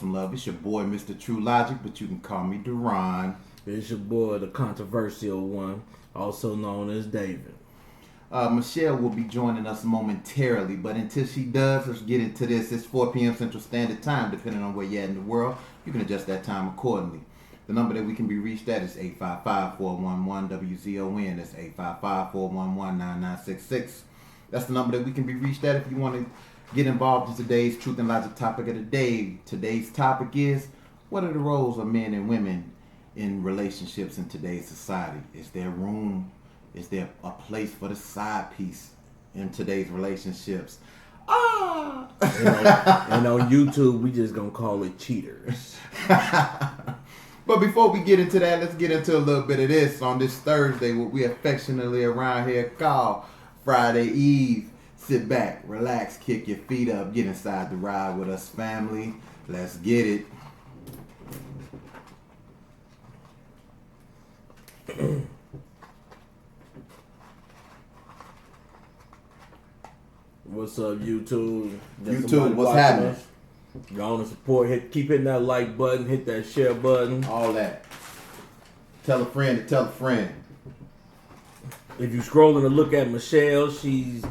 some love. It's your boy, Mr. True Logic, but you can call me Duran. It's your boy, the controversial one, also known as David. Michelle will be joining us momentarily, but until she does, let's get into this. It's 4 p.m. Central Standard Time, depending on where you're at in the world. You can adjust that time accordingly. The number that we can be reached at is 855-411-WZON. That's 855-411-9966. That's the number that we can be reached at if you want to get involved in today's Truth and Logic topic of the day. Today's topic is, what are the roles of men and women in relationships in today's society? Is there room? Is there a place for the side piece in today's relationships? And on YouTube, we just gonna call it cheaters. But before we get into that, let's get into a little bit of this on this Thursday, what we affectionately around here call Friday Eve. Sit back, relax, kick your feet up, get inside the ride with us, family. Let's get it. What's up, YouTube? YouTube, what's happening? Go on and support. Keep hitting that like button, hit that share button. All that. Tell a friend to tell a friend. If you scrolling to look at Michelle, she's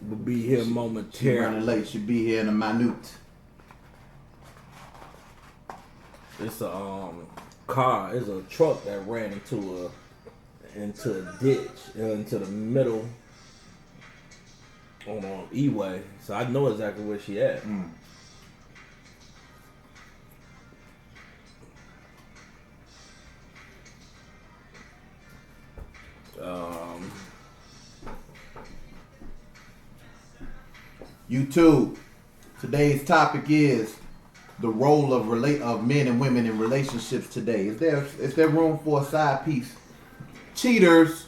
will be here She momentarily. running late. She'll be here in a minute. It's a car. It's a truck that ran into a ditch, into the middle on E-way. So I know exactly where she at. YouTube. Today's topic is the role of men and women in relationships today. Is there room for a side piece? Cheaters.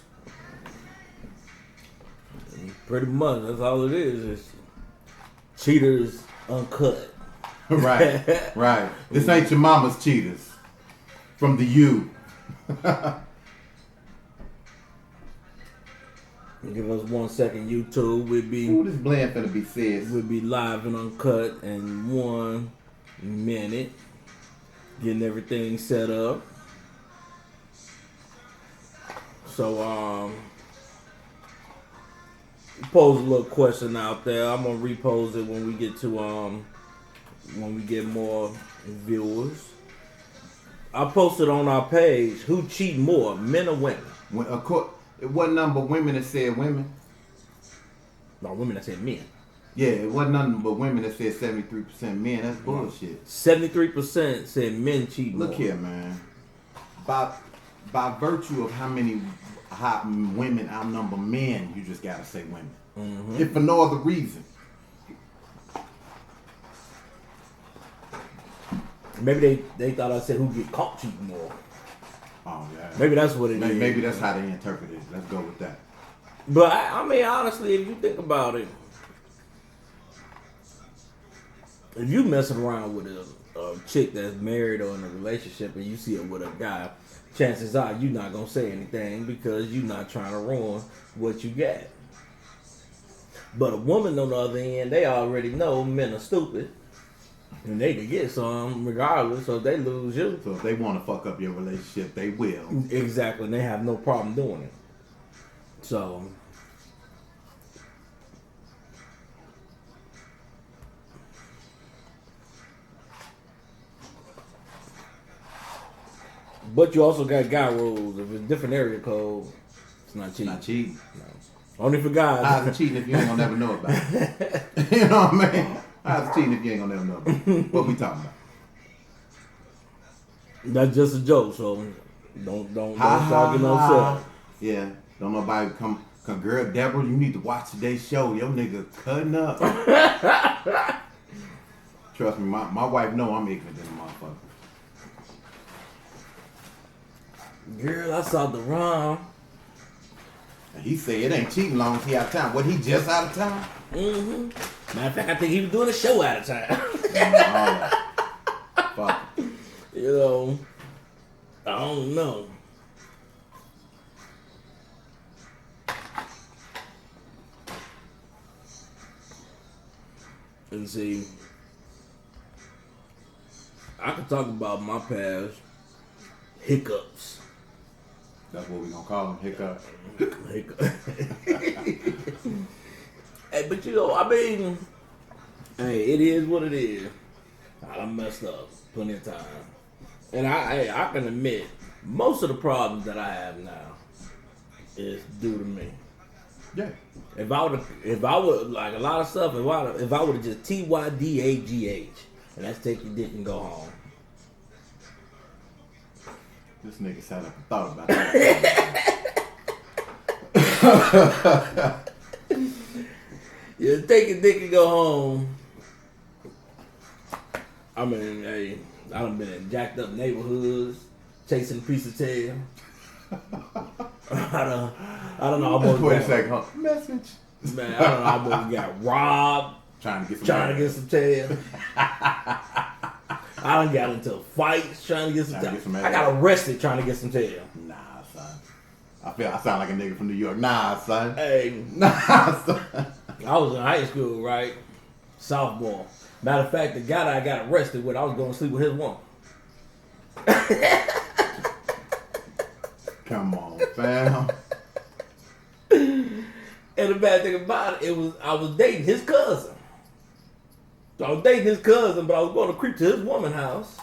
Pretty much, that's all it is. It's cheaters uncut. Right. This ain't your mama's cheaters. From the U. Give us 1 second, YouTube. Ooh, this blend finna be fierce. We'll be live and uncut in 1 minute. Getting everything set up. So, pose a little question out there. I'm gonna repose it when we get to when we get more viewers. I posted on our page, who cheat more, men or women? It wasn't nothing but women that said women. No, women that said men. Yeah, it wasn't nothing but women that said 73% men. That's bullshit. 73% said men cheat more. Look here, man. By virtue of how many hot women outnumber men, you just gotta say women. Mm-hmm. If for no other reason. Maybe they thought I said who get caught cheating more. Oh yeah. Maybe that's what it is. Maybe that's how they interpret it. Let's go with that. But I mean, honestly, if you think about it, if you messing around with a chick that's married or in a relationship and you see her with a guy, chances are you're not gonna say anything because you're not trying to ruin what you got. But a woman on the other end, they already know men are stupid. And they can get some regardless, so if they lose you. So if they want to fuck up your relationship, they will. Exactly, and they have no problem doing it. So, but you also got guy rules. If it's different area code, it's not cheating. Not cheating. No. Only for guys. How's it cheating if you ain't gonna never know about it? You know what I mean? How's it cheating if you ain't gonna never know about it? What we talking about? That's just a joke, so don't start getting upset. Yeah, don't nobody come, girl, Deborah, you need to watch today's show. Your nigga cutting up. Trust me, my wife know I'm ignorant than a motherfucker. Girl, I saw the wrong. And he said it ain't cheating long as he out of town. What, he just out of town? Mm-hmm. Matter of fact, I think he was doing a show out of time. Fuck. You know, I don't know. And see, I could talk about my past hiccups. That's what we gonna call them, hiccup. Hey, but you know, I mean, hey, it is what it is. I done messed up plenty of time, and I can admit most of the problems that I have now is due to me. Yeah. If I would like a lot of stuff, if I would have just TYDAGH, and that's take your dick and go home. This nigga sat up and thought about that. Yeah, take your dick and go home. I mean, hey, I done been in jacked up neighborhoods, chasing a piece of tail. I don't know. Wait a second, huh? Message. Man, I don't know. I almost got robbed. Trying to get some tail. I done got into fights trying to get some tail. I got arrested trying to get some tail. Nah, son. I sound like a nigga from New York. Nah, son. Hey. Nah, son. I was in high school, right? Softball. Matter of fact, the guy that I got arrested with, I was going to sleep with his woman. Come on, fam. And the bad thing about it, I was dating his cousin. So I was dating his cousin, but I was going to creep to his woman's house.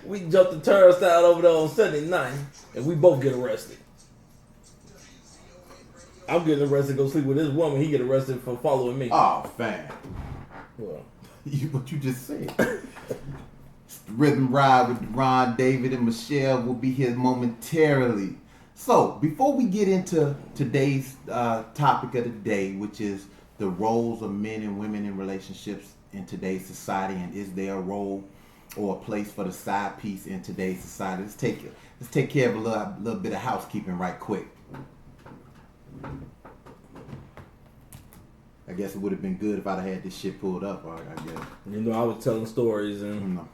We jumped the turnstile over there on Sunday night, and we both get arrested. I'm getting arrested to go sleep with his woman. He get arrested for following me. Oh, fam. Well, What you just said. Rhythm Ride with Ron, David, and Michelle will be here momentarily. So, before we get into today's topic of the day, which is the roles of men and women in relationships in today's society, and is there a role or a place for the side piece in today's society? Let's take care of a little bit of housekeeping right quick. I guess it would have been good if I'd have had this shit pulled up. I guess. You know, I was telling stories and No.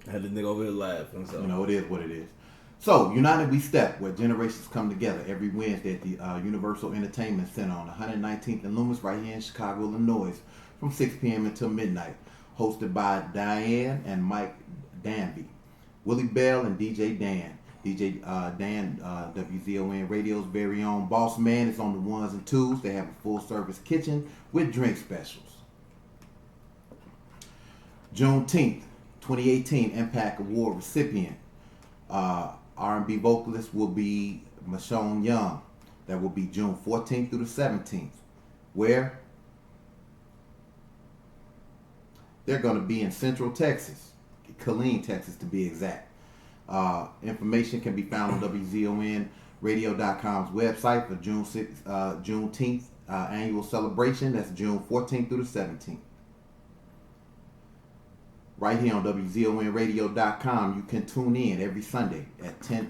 had the nigga over here laughing. So You know, it is what it is. So, United We Step, where generations come together every Wednesday at the Universal Entertainment Center on 119th and Loomis, right here in Chicago, Illinois, from 6 p.m. until midnight. Hosted by Diane and Mike Danby, Willie Bell, and DJ Dan. DJ Dan, WZON Radio's very own boss man, is on the ones and twos. They have a full service kitchen with drink specials. Juneteenth, 2018 Impact Award recipient. R&B vocalist will be Michonne Young. That will be June 14th through the 17th. Where? They're going to be in Central Texas, Killeen, Texas to be exact. Information can be found on WZONradio.com's website for Juneteenth annual celebration. That's June 14th through the 17th. Right here on WZONradio.com, you can tune in every Sunday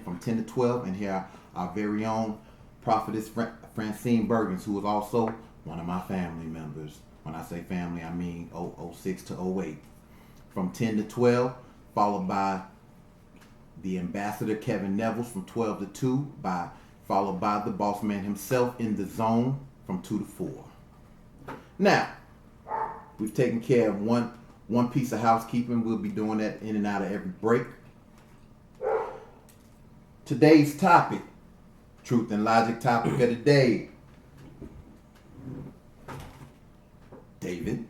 from 10 to 12 and hear our very own prophetess Francine Bergens, who is also one of my family members. When I say family, I mean 06 to 08. From 10 to 12, followed by the Ambassador Kevin Nevels from 12 to 2, followed by the boss man himself in the zone from 2 to 4. Now, we've taken care of one piece of housekeeping. We'll be doing that in and out of every break. Today's topic, truth and logic topic of the day. David,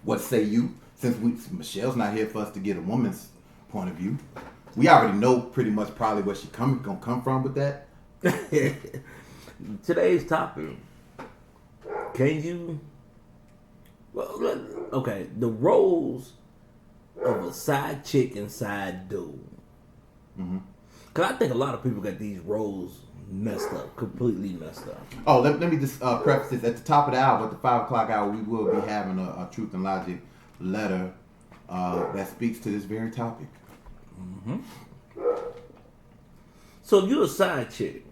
what say you? Since Michelle's not here for us to get a woman's point of view, we already know pretty much probably where she's gonna come from with that. Today's topic. Can you? Well, okay, the roles of a side chick and side dude. Mm-hmm. Cause I think a lot of people got these roles messed up, completely messed up. Oh, let me just preface this. At the top of the hour, at the 5 o'clock hour, we will be having a Truth and Logic letter that speaks to this very topic. Mm-hmm. So if you're a side chick,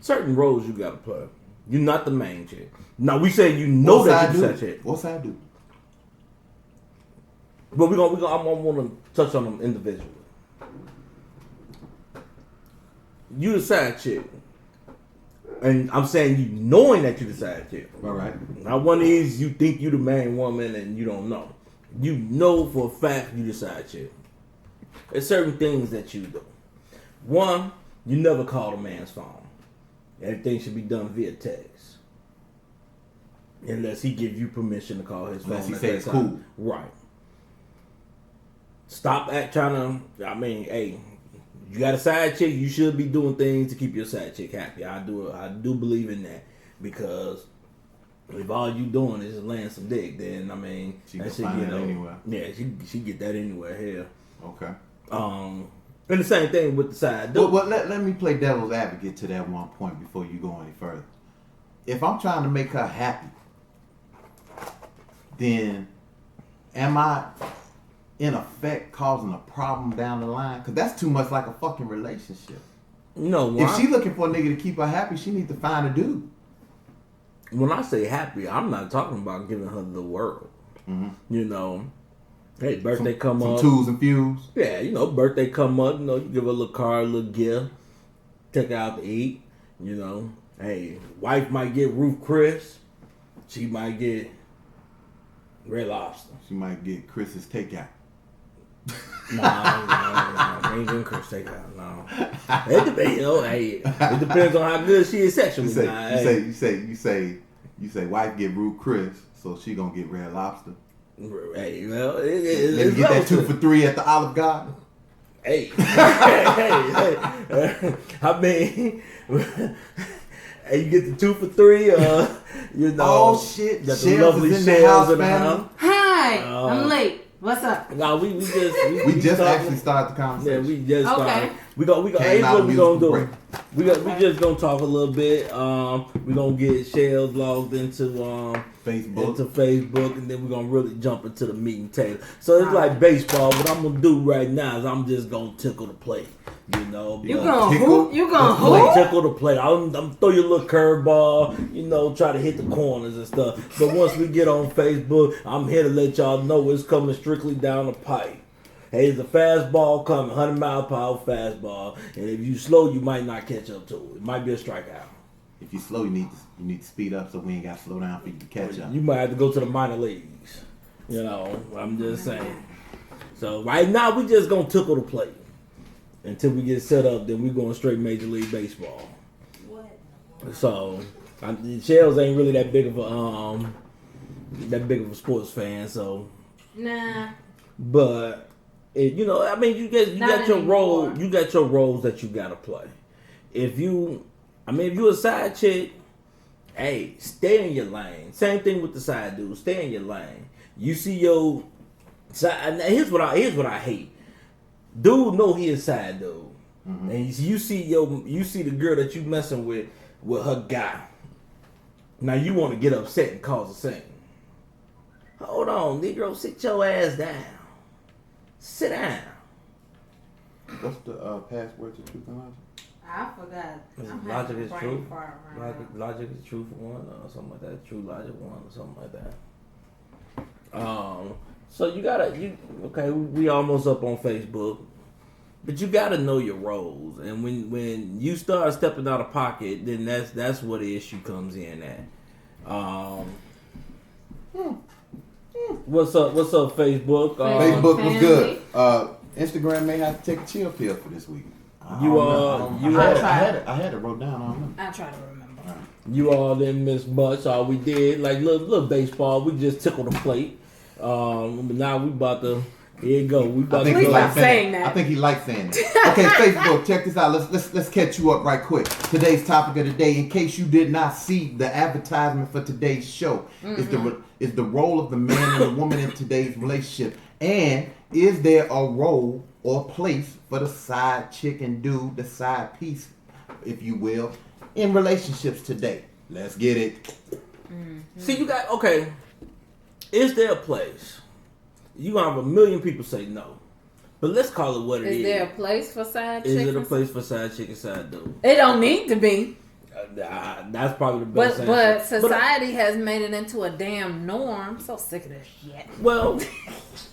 certain roles you gotta play. You're not the main chick. Now we say you know that you're side chick. What side do? But I'm gonna touch on them individually. You a side chick. And I'm saying you knowing that you the side chick. All right. Not one of these you think you the main woman and you don't know. You know for a fact you the side chick. There's certain things that you do. One, you never call a man's phone. Everything should be done via text. Unless he give you permission to call his phone. Unless he at say that it's time. cool. Right. Stop trying to, I mean, hey, you got a side chick, you should be doing things to keep your side chick happy. I do believe in that. Because if all you doing is laying some dick, then I mean She can find that anywhere. Yeah, she get that anywhere here. Okay. And the same thing with the side dude. Well, let me play devil's advocate to that one point before you go any further. If I'm trying to make her happy, then am I in effect causing a problem down the line? Because that's too much like a fucking relationship. No, If she looking for a nigga to keep her happy, she need to find a dude. when I say happy, I'm not talking about giving her the world. Mm-hmm. You know, hey, birthday come Some up. tools and fuse. Yeah, you know, birthday come up. You know, you give her a little card, a little gift, take her out to eat. You know, hey, wife might get Ruth Chris. She might get Red Lobster. She might get Chris's takeout. No, ain't getting Chris takeout. No, it depends. You know, hey, it depends on how good she is sexually. You say, wife get Ruth Chris, so she gonna get Red Lobster. Hey, well, Maybe get that 2 for $3 at the Olive Garden. Hey, hey. I mean, hey, you get the 2 for $3. You know, Oh shit! got the Shells lovely is in the shells house, in the man. house. Hi, I'm late. What's up? No, we We just started- actually started the Yeah, conversation. we just Okay. started. We go. Came Here's out what of we gonna musical do. We just gonna talk a little bit. We gonna get Shells logged into Facebook. Facebook, and then we're gonna really jump into the meat and tail. So it's like baseball. What I'm gonna do right now is I'm just gonna tickle the plate. You know, You but- gonna Tickle hoop? You gonna the plate. hoop? tickle the plate. I'm throw you a little curveball, you know, try to hit the corners and stuff. But once we get on Facebook, I'm here to let y'all know it's coming strictly down the pipe. Hey, there's a fastball coming, 100-mile-per-hour fastball, and if you slow, you might not catch up to it. It might be a strikeout. If you slow, you need to speed up so we ain't got to slow down for you to catch up. You might have to go to the minor leagues. You know, I'm just saying. So right now, we just gonna tickle the plate until we get set up. Then we going straight Major League Baseball. So, Shells ain't really that big of a sports fan. So, Nah. but you know, I mean, you Not got your role. anymore. You got your roles that you gotta play. If you a side chick, hey, stay in your lane. Same thing with the side dude. Stay in your lane. You see your side. Now here's what I hate. Dude know he a side dude, and you see the girl that you messing with her guy. Now you want to get upset and cause a scene. Hold on, Negro, sit your ass down. Sit down. What's the password to Truth and Logic? I forgot. I'm Logic having a is brain true. fart right now. Logic is true for one, or something like that. True Logic 1 or something like that. So okay, we almost up on Facebook, but you gotta know your roles, and when you start stepping out of pocket, then that's where the issue comes in at. What's up, Facebook? Facebook was family. good. Instagram may have to take a chill pill for this week. I had it wrote down. I don't know. I try to remember. You all didn't miss much. All we did, like little baseball, we just tickled the plate. But now we about to, here you go. We about to Please go. stop saying that. I think he likes saying that. Okay, Facebook, check this out. Let's catch you up right quick. Today's topic of the day, in case you did not see the advertisement for today's show, is the role of the man and the woman in today's relationship, and is there a role or place for the side chick and dude, the side piece, if you will, in relationships today? Let's get it. See, you got, okay, is there a place? You gonna have a million people say no. But let's call it what it is. Is there a place for side Is chickens? it a place for side chick and side dude? It don't need to be. That's probably the best But answer. society has made it into a damn norm. I'm so sick of this shit. Well,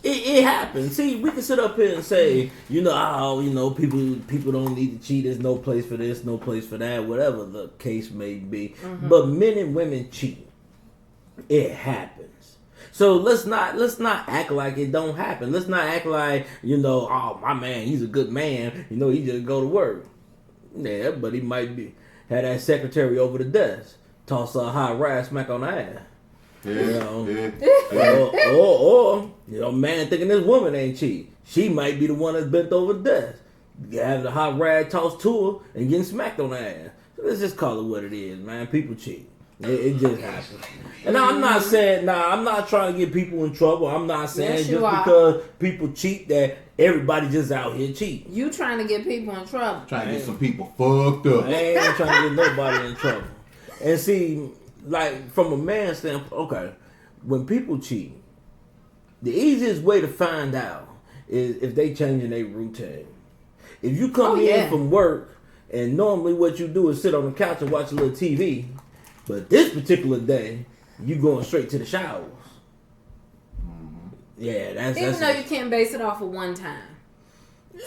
it happens. See, we can sit up here and say, people don't need to cheat. There's no place for this, no place for that, whatever the case may be. Mm-hmm. But men and women cheat. It happens. So let's not act like it don't happen. Let's not act like, oh, my man, he's a good man. He just go to work. Yeah, but he might be had that secretary over the desk, toss a high rise smack on the ass. Or man thinking this woman ain't cheat. She might be the one that's bent over the desk. Have the hot rag tossed to her and getting smacked on the ass. So let's just call it what it is, man. People cheat. It just happens. And I'm not saying, I'm not trying to get people in trouble. I'm not saying because people cheat that everybody just out here cheating. You trying to get people in trouble. Trying to get some people fucked up. I ain't trying to get nobody in trouble. And see, like, from a man's standpoint, okay, when people cheat, the easiest way to find out is if they changing their routine. If you come in from work and normally what you do is sit on the couch and watch a little TV, but this particular day, you going straight to the showers. Mm-hmm. Yeah, that's Even though it. you can't base it off of one time.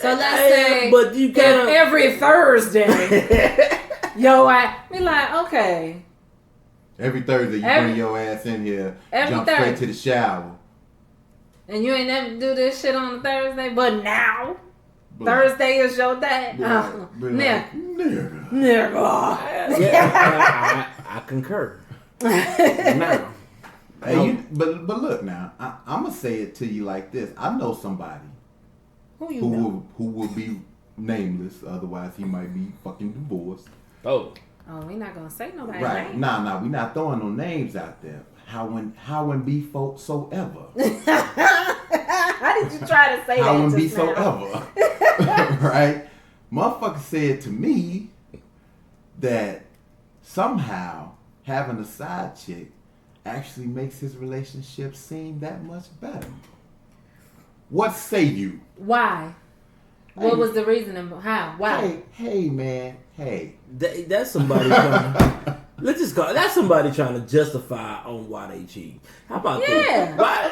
So let's say but you can't every Thursday, I be like, okay. Every Thursday you bring your ass in here, jump straight to the shower. And you ain't never do this shit on a Thursday, but now Thursday is your day. Nigga. Yeah, I concur. Now, hey, but look now, I'm gonna say it to you like this. I know somebody who will be nameless, otherwise he might be fucking divorced. Oh, we not gonna say nobody's right. name. Nah, we not throwing no names out there. How and be folks so ever. How did you try to say how that? and be just so now? ever. Right? Motherfucker said to me that somehow having a side chick actually makes his relationship seem that much better. What say you? Why? What was the reason? How? Why? Hey, man. Hey. That's somebody trying to... Let's just call that's somebody trying to justify on why they cheat. How about that? Why,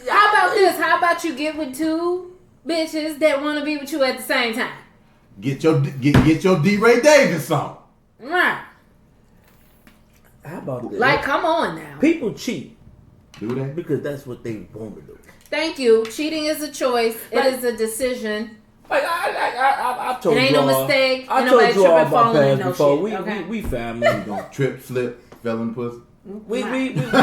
how about this? How about you get with two bitches that want to be with you at the same time? Get your D. Ray Davis on. Right. How about this? Like, come on now. People cheat. Do they? Because that's what they want to do. Thank you. Cheating is a choice. It is a decision. Like I told you, it ain't no mistake. I told you all my past before. Shit, we family. We gonna trip, slip, fell in pussy. We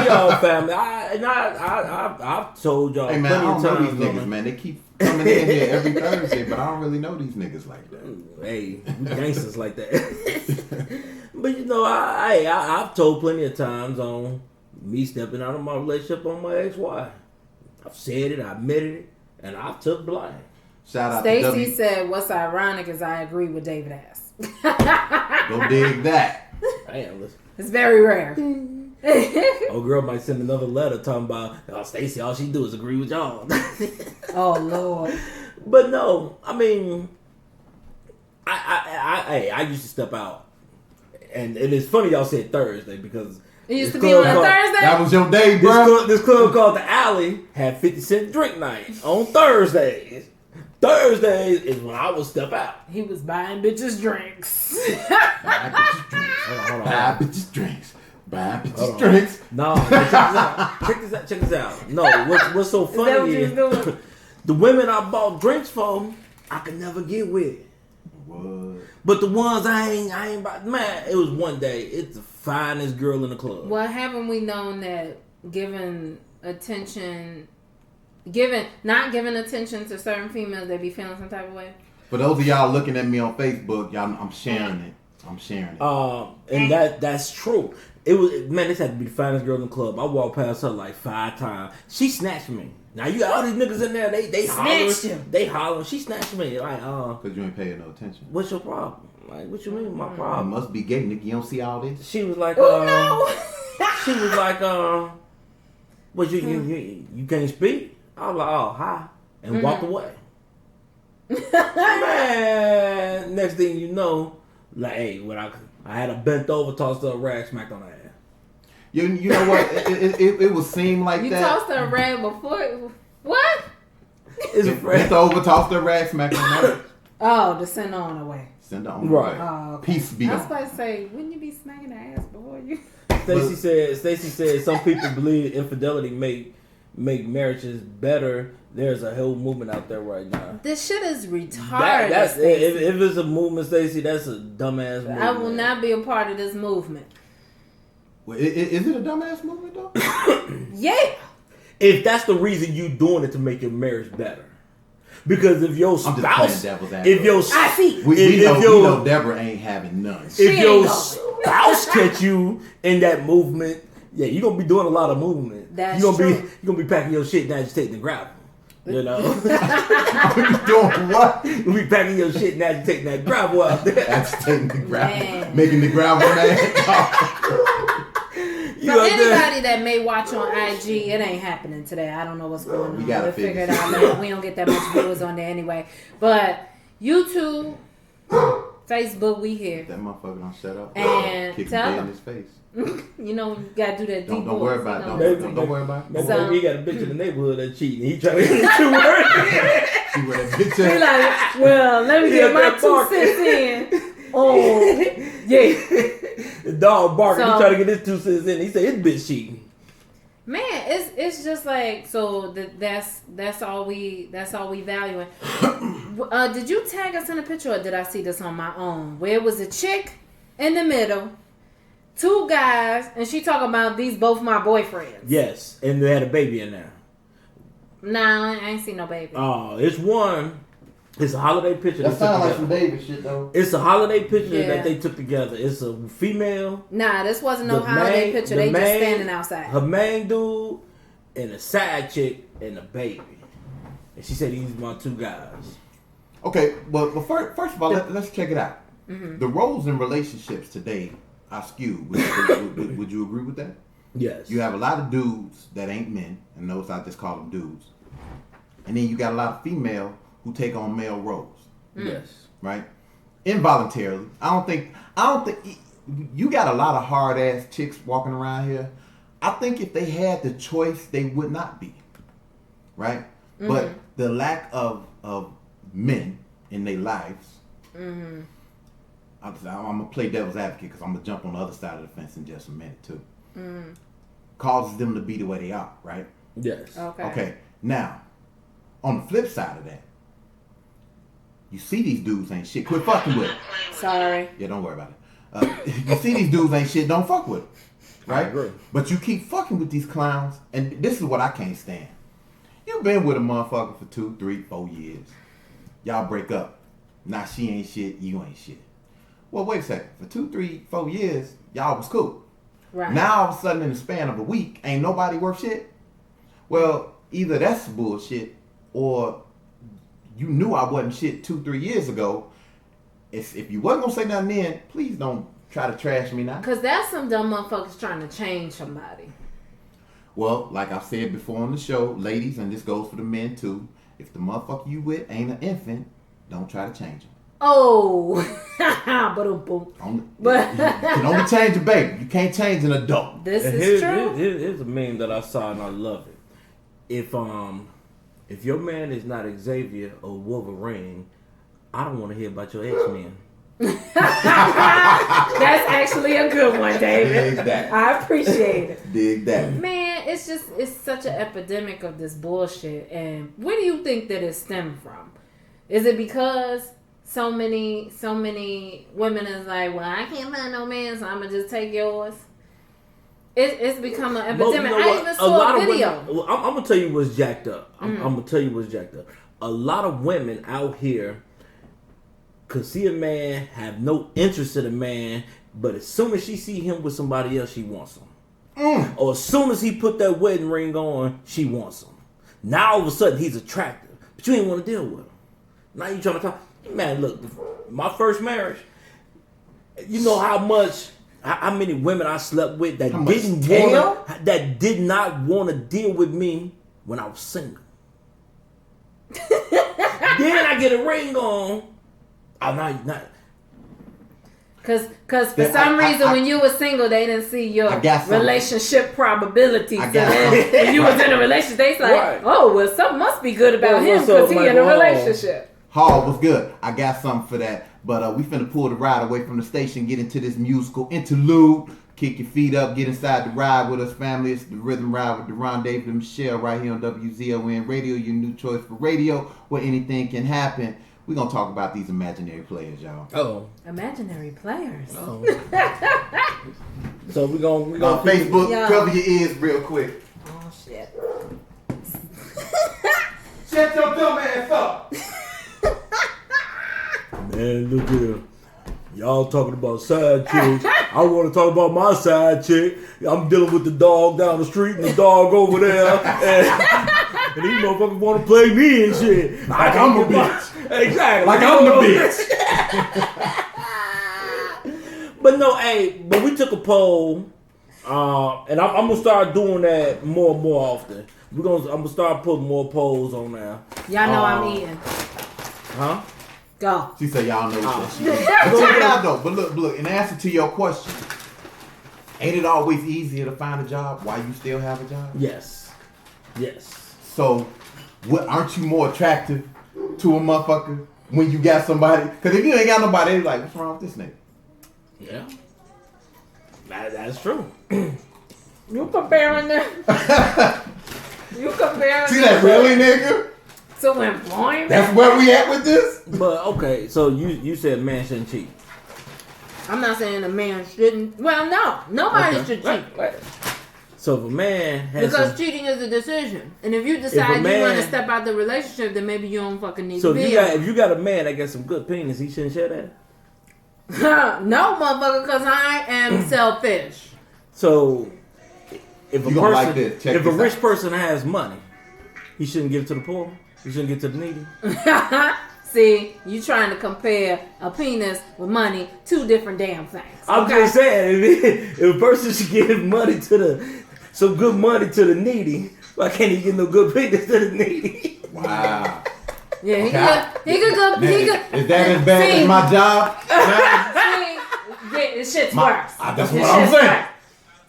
all family. I've told y'all hey man, plenty I of don't know times. these niggas, man. They keep coming in here every Thursday, but I don't really know these niggas like that. Hey, we gangsters like that. But I've told plenty of times on me stepping out of my relationship on my ex-wife. I've said it, I admitted it, and I took blame. Shout out Stacy to W. said, "What's ironic is I agree with David Ass." Go dig that. Damn, listen. It's very rare. Oh, girl might send another letter talking about, Stacy, all she do is agree with y'all. Oh Lord. But no, I mean, I used to step out, and it's funny y'all said Thursday because it used to be on a Thursday. That was your day, bro. This club called the Alley had 50-cent drink night on Thursdays. Thursdays is when I would step out. He was buying bitches drinks. Buy bitches drinks. Hold on. Buy bitches drinks. Buy bitches drinks. No, check this out. No, what's so funny is the women I bought drinks for, I could never get with. What? But the ones I ain't about, man, it was one day. It's the finest girl in the club. Well, haven't we known that not giving attention to certain females, they be feeling some type of way? For those of y'all looking at me on Facebook, y'all, I'm sharing it. And that's true. It was, man, this had to be the finest girl in the club. I walked past her like 5 times. She snatched me. Now you got all these niggas in there, they hollering. They hollering. She snatched me like, cause you ain't paying no attention. What's your problem? Like, what you mean my It problem? must be gay, nigga. You don't see all this? She was like, no. She was like, what you can't speak? I was like, oh, hi, and walked away. Man, next thing you know, like, hey, I had her bent over, tossed her a rag, smacked on her ass. You know what? It would seem like You that. tossed her a rag before. What? It's a Bent friend. over, tossed her rag, smacked on her. Oh, to send her on her way. Send her on. Right. Oh, okay. Peace be I was on. about to say, wouldn't you be smacking her ass before you? Stacy said some people believe infidelity make marriages better. There's a whole movement out there right now. This shit is retarded. That's Stacey. if it's a movement, Stacey, that's a dumbass movement. I will not be a part of this movement. Well, is it a dumbass movement though? Yeah. If that's the reason you doing it to make your marriage better. Because if your I'm just spouse, playing devil's advocate. if your I see. We if know Deborah ain't having none. if ain't your going. spouse catch you in that movement, yeah, you're gonna be doing a lot of movement. That's you're gonna true. be you're gonna be packing your shit and agitating the gravel. You know, Doing what? you'll be packing your shit and agitating that gravel out there. Agitating the gravel, Man. making the gravel man. You For out there. anybody that may watch on IG, it ain't happening today. I don't know what's going on. We gotta We'll figure it figure out it later. We don't get that much viewers on there anyway. But YouTube, Facebook, we here. That motherfucker don't shut up. And Kick tell him dead in him. his face. You know, you gotta do that deep Don't worry voice, about you it. know. Don't worry about it. Maybe So- he got a bitch in the neighborhood that cheating. He trying to get you work. See where that bitch He at? like, well, let me Yeah, get my that 2 bark. cents in. Oh, yeah. The dog barking. So- he trying to get his 2 cents in. He said his bitch cheating. Man, it's just like so that's all we valuing. Did you tag us in a picture or did I see this on my own? Where it was a chick in the middle, 2 guys, and she talking about these both my boyfriends. Yes, and they had a baby in there. Nah, I ain't seen no baby. Oh, it's one. It's a holiday picture. That they took sound like together. some David shit though. It's a holiday picture Yeah. that they took together. It's a female, Nah, this wasn't no the holiday main- picture. the They just main- standing outside. her main dude, and a side chick and a baby. And she said these are my 2 guys. Okay, but first of all, let's check it out. Mm-hmm. The roles in relationships today are skewed. Would you agree with that? Yes. You have a lot of dudes that ain't men, and notice I just call them dudes. And then you got a lot of female who take on male roles, Yes. right? Involuntarily. I don't think you got a lot of hard ass chicks walking around here. I think if they had the choice, they would not be, right? But the lack of men in their lives. I'm gonna play devil's advocate because I'm gonna jump on the other side of the fence in just a minute too. Causes them to be the way they are, right? Yes. Okay. Now, on the flip side of that, you see these dudes ain't shit. Quit fucking with them. Sorry. Yeah, don't worry about it. You see these dudes ain't shit. Don't fuck with them, right? I agree. But you keep fucking with these clowns, and this is what I can't stand. You've been with a motherfucker for 2, 3, 4 years. Y'all break up. Now she ain't shit. You ain't shit. Well, wait a second. For 2, 3, 4 years, y'all was cool. Right. Now all of a sudden, in the span of a week, ain't nobody worth shit. Well, either that's bullshit, or you knew I wasn't shit 2, 3 years ago. If you wasn't gonna say nothing then, please don't try to trash me now. Cause that's some dumb motherfuckers trying to change somebody. Well, like I've said before on the show, ladies, and this goes for the men too. If the motherfucker you with ain't an infant, don't try to change him. Oh, but boom. But- You can only change a baby. You can't change an adult. This And is true. here's a meme that I saw and I love it. If your man is not Xavier or Wolverine, I don't want to hear about your X-Men. That's actually a good one, David. Dig that. I appreciate it. Dig that. Man, it's such an epidemic of this bullshit. And where do you think that it stemmed from? Is it because so many women is like, well, I can't find no man, so I'm gonna just take yours? It's become an But epidemic. you know I what? even saw a video. Women, well, I'm gonna tell you what's jacked up. I'm gonna tell you what's jacked up. A lot of women out here could see a man, have no interest in a man, but as soon as she see him with somebody else, she wants him. Or as soon as he put that wedding ring on, she wants him. Now all of a sudden he's attractive, but you ain't want to deal with him. Now you trying to talk, man. Look, my first marriage. You know how many women I slept with that How much that did not want to deal with me when I was single. Then I get a ring on. Oh, not. Cause for Yeah, some reason I- when you were single, they didn't see your I got something. relationship probability. I So got then something. when you was in a relationship, they like, Right. oh well, something must be good about Well, him what's up, because he in a Michael Hall? relationship. Hall was good. I got something for that. But we finna pull the ride away from the station, get into this musical interlude. Kick your feet up, get inside the ride with us, family. It's the Rhythm Ride with Deron David and Michelle right here on WZON Radio, your new choice for radio, where anything can happen. We're gonna talk about these imaginary players, y'all. Oh. Imaginary players. Oh. So we gonna Facebook, Yeah. cover your ears real quick. Oh shit. Shut your dumb ass up. Man, look here. Y'all talking about side chicks. I want to talk about my side chick. I'm dealing with the dog down the street and the dog over there. And these motherfuckers want to play me and shit. Like I'm a bitch. Exactly. Like I'm the bitch. But no, hey, but we took a poll. And I'm gonna start doing that more and more often. I'm gonna start putting more polls on there. Y'all know I'm eating. Huh? Go. She said, y'all know what she is. But check it out though. But look, in answer to your question, ain't it always easier to find a job while you still have a job? Yes. So, aren't you more attractive to a motherfucker when you got somebody? Because if you ain't got nobody, they like, what's wrong with this nigga? Yeah. That's true. You comparing them? You comparing See that really, nigga? to employment? That's where we at with this? But okay, so you said man shouldn't cheat. I'm not saying a man shouldn't. Well, no, nobody Okay. should cheat. Right. So if a man has Because some, cheating is a decision, and if you decide man- you want to step out the relationship, then maybe you don't fucking need so to if be. if you got a man that got some good penis, he shouldn't share that. No, motherfucker, because I am selfish. So if a You gonna person, like this. Check if a this rich out. person has money, he shouldn't give it to the poor. He shouldn't give it to the needy. See, you trying to compare a penis with money, two different damn things. I'm okay? just saying, if a person should give money to some good money to the needy, why can't he give no good penis to the needy? Wow. Yeah, he Okay. could go. He could. Is that as bad See, as my job? See, this shit's My- worse. that's This what I'm shit's saying. worse.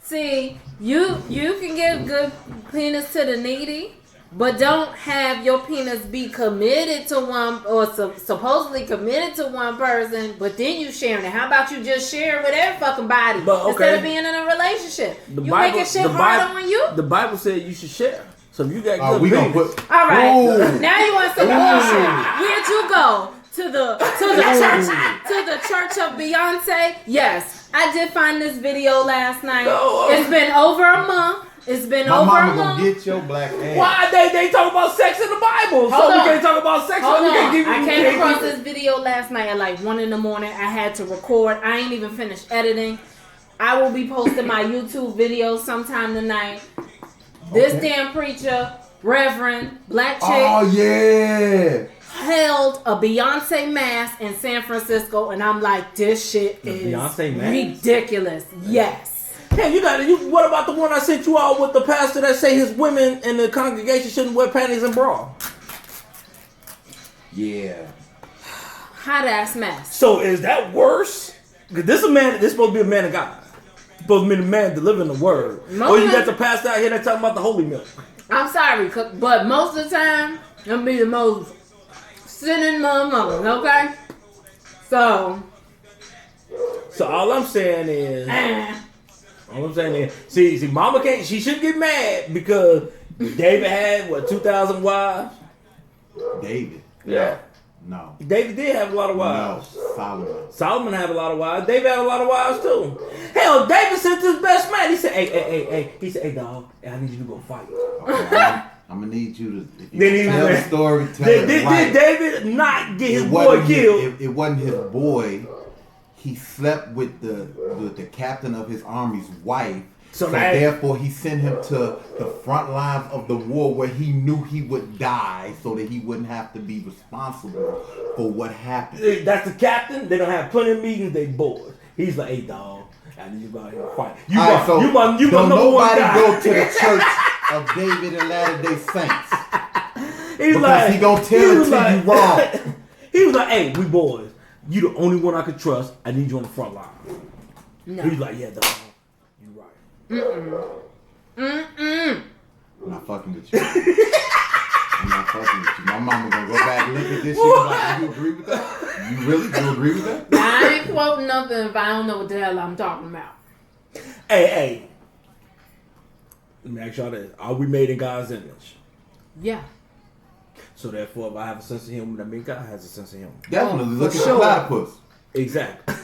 See, you can give good penis to the needy, but don't have your penis be committed to one or supposedly committed to one person, but then you sharing it. How about you just share with every fucking body But, okay. instead of being in a relationship? You making shit harder on you? The Bible said you should share. So if you got Oh, good we gonna penis, put. All right, Ooh. now you want some bullshit. Where'd you go? To the church of Beyonce? Yes, I did find this video last night. No. It's been over a month. It's been My over a mama month. gonna get your black ass. why they talk about sex in the Bible? Hold so we on. can't talk about sex. Hold so we on. can't give I you- came can't across give- this video last night at like 1 a.m. I had to record. I ain't even finished editing. I will be posting my YouTube video sometime tonight. This Okay. damn preacher, Reverend, black chick, Oh yeah. held a Beyonce mass in San Francisco, and I'm like, this shit The is Beyonce mass? ridiculous. Yes. Hey, what about the one I sent you out with the pastor that say his women in the congregation shouldn't wear panties and bra? Yeah. Hot ass mess. So is that worse? 'Cause this supposed to be a man of God. Supposed to be the man delivering the word. Most Or you of got the- the pastor out here that talking about the holy milk. I'm sorry, but most of the time, I'm be the most sinning motherfuckers, okay? So, So all I'm saying is, see, mama can't, she shouldn't get mad because David had, 2,000 wives? David. Yeah. No. David did have a lot of No. wives. Solomon. Solomon had a lot of wives. David had a lot of wives too. Hell, David sent his best man. He said, hey. He said, hey, dog, I need you to go fight. Okay, I'm gonna need you to. If you Then he tell was- the story. Tell Did it right. David not get his It boy wasn't killed? It wasn't his boy. He slept with the captain of his army's wife. So So that- therefore, he sent him to the front lines of the war where he knew he would die, so that he wouldn't have to be responsible for what happened. That's the captain. They don't have plenty of meetings. They bored. He's like, hey, dog, I need you to go out here and fight. You All right, so you my don't number one nobody guy. go to the church of David and Latter-day Saints He's because he gonna tell he it was to you wrong. He was like, hey, we boys. You the only one I could trust. I need you on the front line. No. He's like, yeah, dog, you right. I'm not fucking with you. I'm not fucking with you. My mama gonna go back and look at this shit and like, you agree with that? You agree with that? I ain't quoting nothing if I don't know what the hell I'm talking about. Hey. Let me ask y'all this. Are we made in God's image? Yeah. So therefore, if I have a sense of humor, that means God has a sense of humor. Definitely. Look at sure. the platypus. Exactly.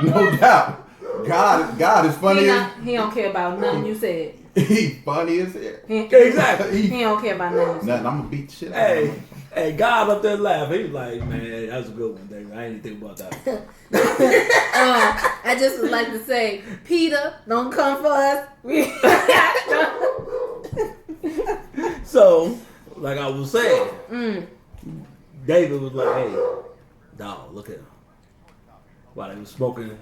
No doubt. God is funny He don't care about nothing you said. He funny as hell. Exactly. He don't care about nothing you said. Nothing. I'm gonna beat the shit out of him. Hey, God up there laughing. He was like, man, that was a good one, David. I didn't think about that. I just would like to say, Peter, don't come for us. So, like I was saying, David was like, hey, dog, look at him. While they was smoking,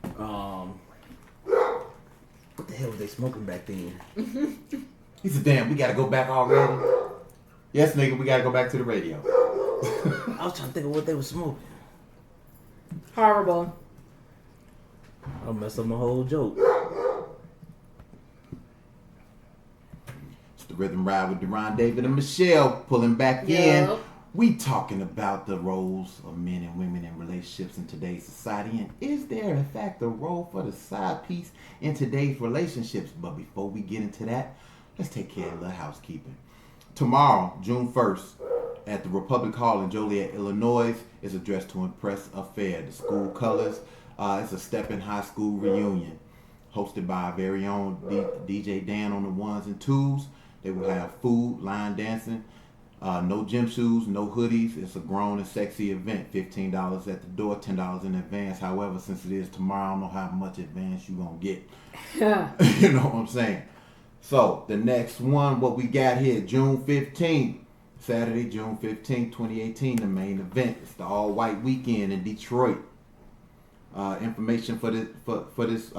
what the hell was they smoking back then? He said, damn, we gotta go back already. Yes, nigga, we gotta go back to the radio. I was trying to think of what they were smoking. Horrible. I messed up my whole joke. It's the Rhythm Ride with Deron David and Michelle pulling back in. Yup. We talking about the roles of men and women in relationships in today's society, and is there in fact a role for the side piece in today's relationships? But before we get into that, let's take care of a little housekeeping. Tomorrow, June 1st, at the Republic Hall in Joliet, Illinois, is a Dress to Impress affair. The school colors. It's a Step in High School reunion, hosted by our very own DJ Dan on the ones and twos. They will have food, line dancing. No gym shoes, no hoodies. It's a grown and sexy event. $15 at the door, $10 in advance. However, since it is tomorrow, I don't know how much advance you gonna get. You know what I'm saying? So the next one, what we got here, June 15th, Saturday, June 15th, 2018, the main event. It's the all-white weekend in Detroit. Information for this, it's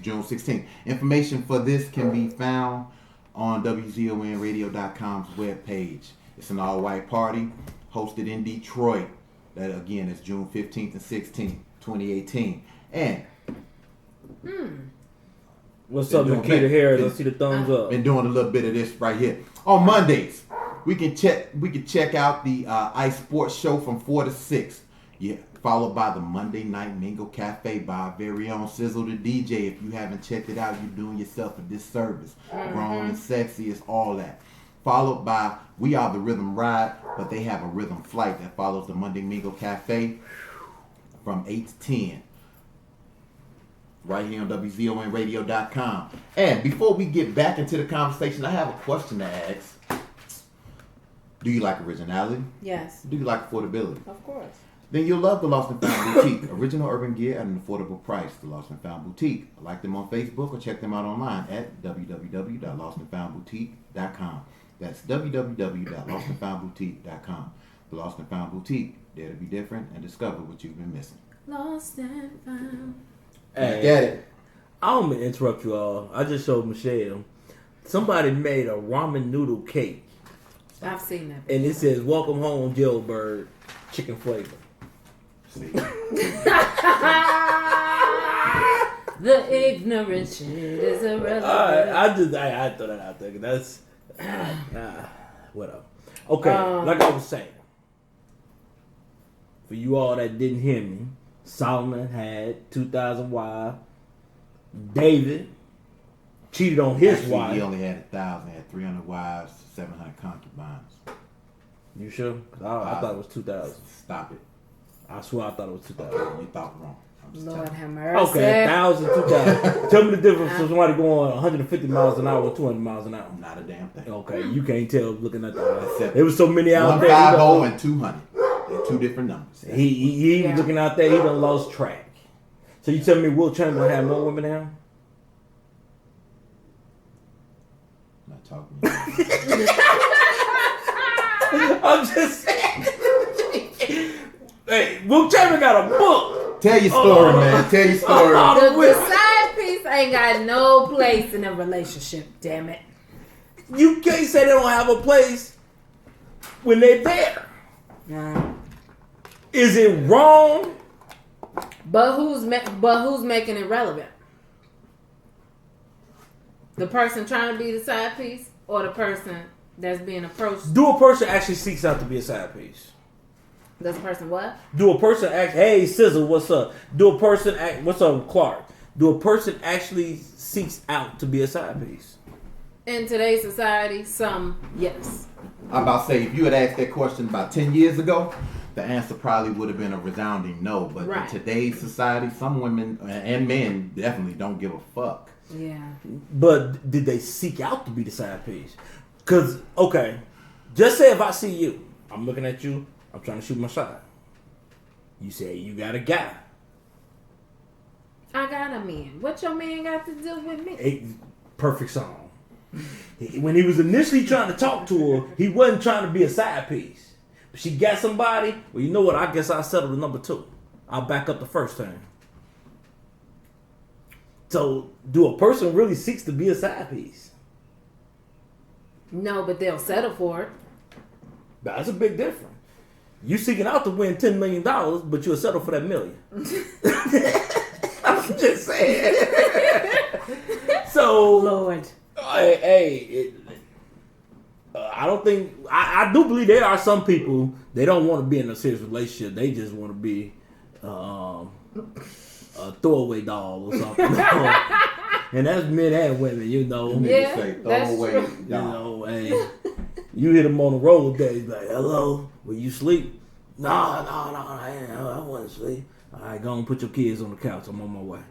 June 16th. Information for this can be found on WZONradio.com's webpage. It's an all-white party hosted in Detroit. That again is June 15th and 16th, 2018. And What's up, Nikita Harris? I see the thumbs up. been doing a little bit of this right here. On Mondays, we can check out the Ice Sports Show from 4 to 6. Yeah, followed by the Monday Night Mingle Cafe by our very own Sizzle the DJ. If you haven't checked it out, you're doing yourself a disservice. Grown and sexy is all that. Followed by We Are the Rhythm Ride, but they have a rhythm flight that follows the Monday Mingle Cafe from 8 to 10. Right here on WZONradio.com. And before we get back into the conversation, I have a question to ask. Do you like originality? Yes, Do you like affordability? of course. Then you'll love the Lost and Found Boutique. Original urban gear at an affordable price. The Lost and Found Boutique. Like them on Facebook or check them out online at www.lostandfoundboutique.com. That's www.lostandfoundboutique.com. The Lost and Found Boutique. There to be different and discover what you've been missing. Lost and found. Hey, Get it? I don't mean to interrupt you all. I just showed Michelle. Somebody made a ramen noodle cake. I've seen that. And it says, "Welcome home, Jailbird, chicken flavor." See. The ignorant shit is irrelevant. I throw that out there. That's whatever. Okay, like I was saying, for you all that didn't hear me, Solomon had 2,000 wives. David cheated on his Actually, wife. he only had 1,000. He had 300 wives, 700 concubines. You sure? 'Cause I thought it was 2,000. Stop it. I swear I thought it was 2,000. You thought wrong. I'm just Lord telling you. have mercy. Okay, 1,000, 2,000. Tell me the difference from somebody going 150 miles an hour or 200 miles an hour. Not a damn thing. Okay, you can't tell looking at that. Except There was so many out there. 150 and 200. They're two different numbers. He Yeah. was looking out there. He done lost track. So you tell me Will Chamberlain had more women now? I'm not talking to you. I'm just saying. Hey, Will Chamberlain got a book. Tell your story, man. Tell your story. The side piece ain't got no place in a relationship, damn it. You can't say they don't have a place when they're there. Is it wrong? But who's making it relevant? The person trying to be the side piece, or the person that's being approached? Do a person actually seeks out to be a side piece? Does the person what? Do a person act? Hey, Sizzle, what's up? Do a person act? What's up, Clark? Do a person actually seeks out to be a side piece? In today's society, some yes. I'm about to say, if you had asked that question about 10 years ago, the answer probably would have been a resounding no. But Right. in today's society, some women and men definitely don't give a fuck. Yeah. But did they seek out to be the side piece? Because, okay, just say if I see you, I'm looking at you, I'm trying to shoot my shot. You say you got a guy. I got a man. What your man got to do with me? Perfect song. When he was initially trying to talk to her, he wasn't trying to be a side piece. But she got somebody, well, you know what? I guess I'll settle the number 2. I'll back up the first time. So, do a person really seeks to be a side piece? No, but they'll settle for it. That's a big difference. You seeking out to win $10 million, but you'll settle for that million. I'm just saying. So, Lord. I don't think I do believe there are some people they don't want to be in a serious relationship. They just want to be a throwaway doll or something. And that's men and women, you know. Yeah, Say, that's throw away, true. You know, hey, you hit them on the road day, like, hello, will you sleep? No, I want to sleep. All right, go and put your kids on the couch. I'm on my way.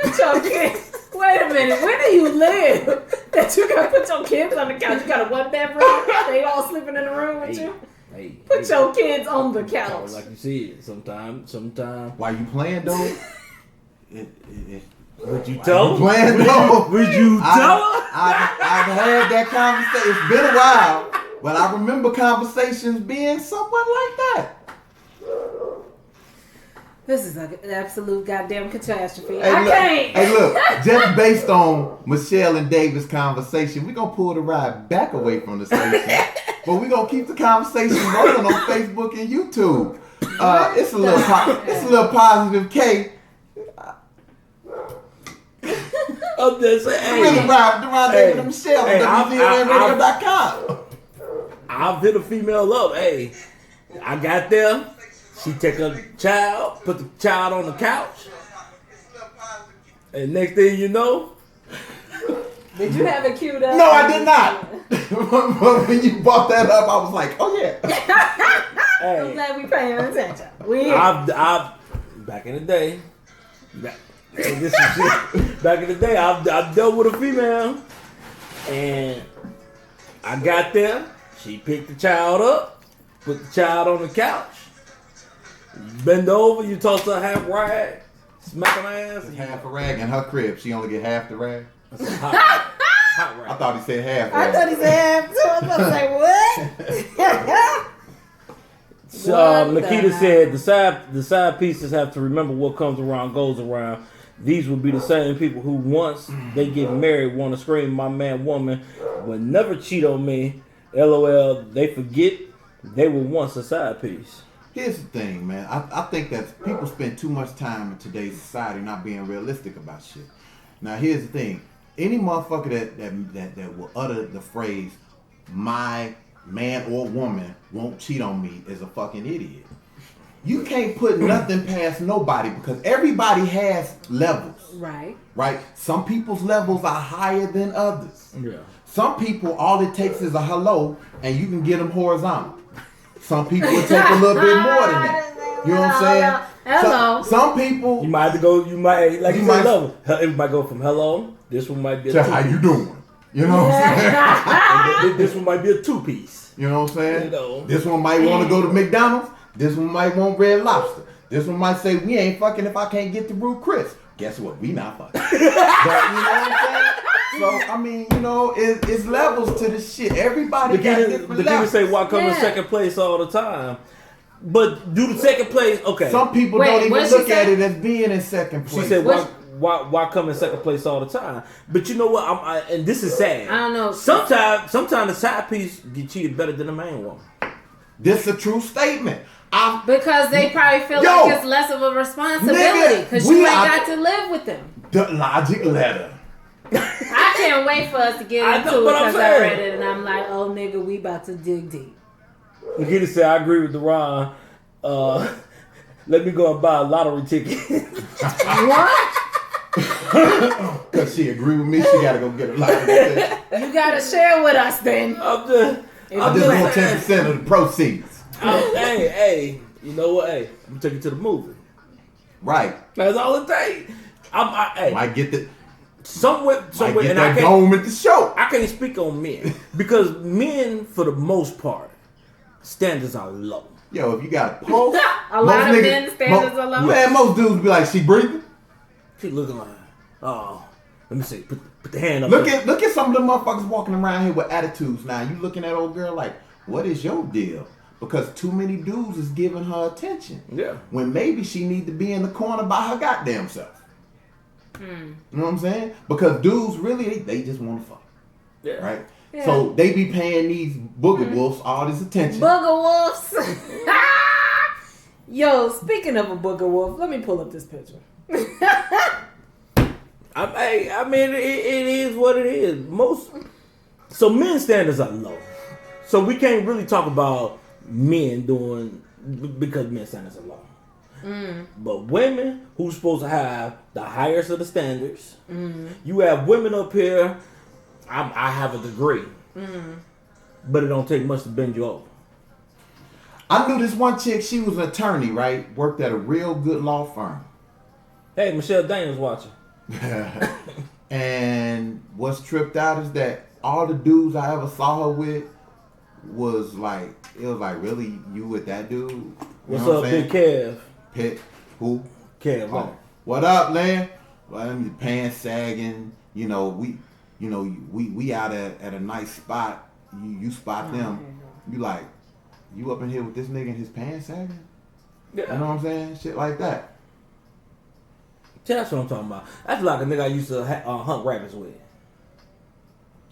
Put your kids. Wait a minute. Where do you live? That you gotta put your kids on the couch? You got a 1-bedroom? They all sleeping in the room with you? Put your kids on the couch. Like you see it. Sometimes. Why you playing, though? Would you tell her? Playing, though? Would you tell her? I've had that conversation. It's been a while, but I remember conversations being somewhat like that. This is an absolute goddamn catastrophe. Hey, I look, can't. Hey, look, just based on Michelle and David's conversation, we're going to pull the ride back away from the station. But we're going to keep the conversation rolling on Facebook and YouTube. It's a little positive K. I'm just saying. Really ride David and Michelle on WZRadio.com. I've hit a female up. Hey, I got there. She take a child, put the child on the couch. And next thing you know. Did you have it queued up? No, I did not. But when you brought that up, I was like, oh yeah. I'm glad we paying attention. I've back in the day. Back in the day, I've dealt with a female, and I got there. She picked the child up, put the child on the couch. You bend over, you toss her half rag, smack her ass. Half a rag in her crib. She only get half the rag. That's a hot rag. I thought he said half I rag. thought he said half too. I was like, what? So, Nikita said the side pieces have to remember what comes around goes around. These would be the same people who once they get married want to scream, my man, woman, will never cheat on me. LOL, they forget they were once a side piece. Here's the thing, man. I think that people spend too much time in today's society not being realistic about shit. Now, here's the thing. Any motherfucker that will utter the phrase, my man or woman won't cheat on me is a fucking idiot. You can't put nothing past nobody because everybody has levels. Right. Right? Some people's levels are higher than others. Yeah. Some people, all it takes is a hello and you can get them horizontal. Some people will take a little bit more than that. You know what I'm saying? Hello. Some people, You might have to go. You might like You you might- said. Level. It might go from hello. This one might be a to two how you piece. doing? You know what I'm saying? This one might be a 2-piece. You know what I'm saying? You know. This one might want to go to McDonald's. This one might want Red Lobster. This one might say, we ain't fucking if I can't get the Root Chris. Guess what? We not fucking. But you know what I'm saying? So, I mean, you know, it's levels to the shit. Everybody got different The people levels. say why come in Yeah. second place all the time, but do the second place. Okay. Some people Wait, don't even what'd she look at say? it as being in second place. She said Which- why come in second place all the time? But you know what? And this is sad. I don't know. Sometimes the side piece get cheated better than the main one. This a true statement. Because they probably feel Yo, like it's less of a responsibility nigga, because we you ain't are- got to live with them. The logic letter. I can't wait for us to get I into know it what I'm because I saying. read it and I'm like, oh nigga, we about to dig deep. Nikita said, I agree with Deron. Let me go and buy a lottery ticket. What? Because she agree with me, she got to go get a lot. You gotta share with us then. I'm just, I just want 10% of the proceeds. hey, you know what? Hey, I'm gonna take it to the movie. Right. That's all it takes. Hey, Might get the somewhere, might get and I that can't, dome at the show. I can't speak on men because men, for the most part, standards are low. Yo, if you got a pulse, A lot of men's standards are low. Man, most dudes be like, she breathing. She looking like, oh, let me see, put the hand up. Look there. at some of the motherfuckers walking around here with attitudes now. You looking at old girl like, what is your deal? Because too many dudes is giving her attention. Yeah. When maybe she need to be in the corner by her goddamn self. You know what I'm saying? Because dudes really, they just want to fuck. Yeah. Right? Yeah. So they be paying these booger wolves all this attention. Booger wolves. Yo, speaking of a booger wolf, let me pull up this picture. I mean, it is what it is. So men's standards are low. So we can't really talk about men doing because men's standards are low. But women who's supposed to have the highest of the standards, you have women up here. I have a degree, but it don't take much to bend you over. I knew this one chick, she was an attorney, right? Worked at a real good law firm. Hey, Michelle Daniels watching. And what's tripped out is that all the dudes I ever saw her with was like, it was like, really, you with that dude? You What's know up, what I'm Big saying? Kev? Pit, who? Kev, Oh, what up, Len? Well, your pants sagging. You know, we out at a nice spot. You spot them. You like, you up in here with this nigga and his pants sagging? yeah. You know what I'm saying? Shit like that. That's what I'm talking about. That's like a nigga I used to hunt rabbits with.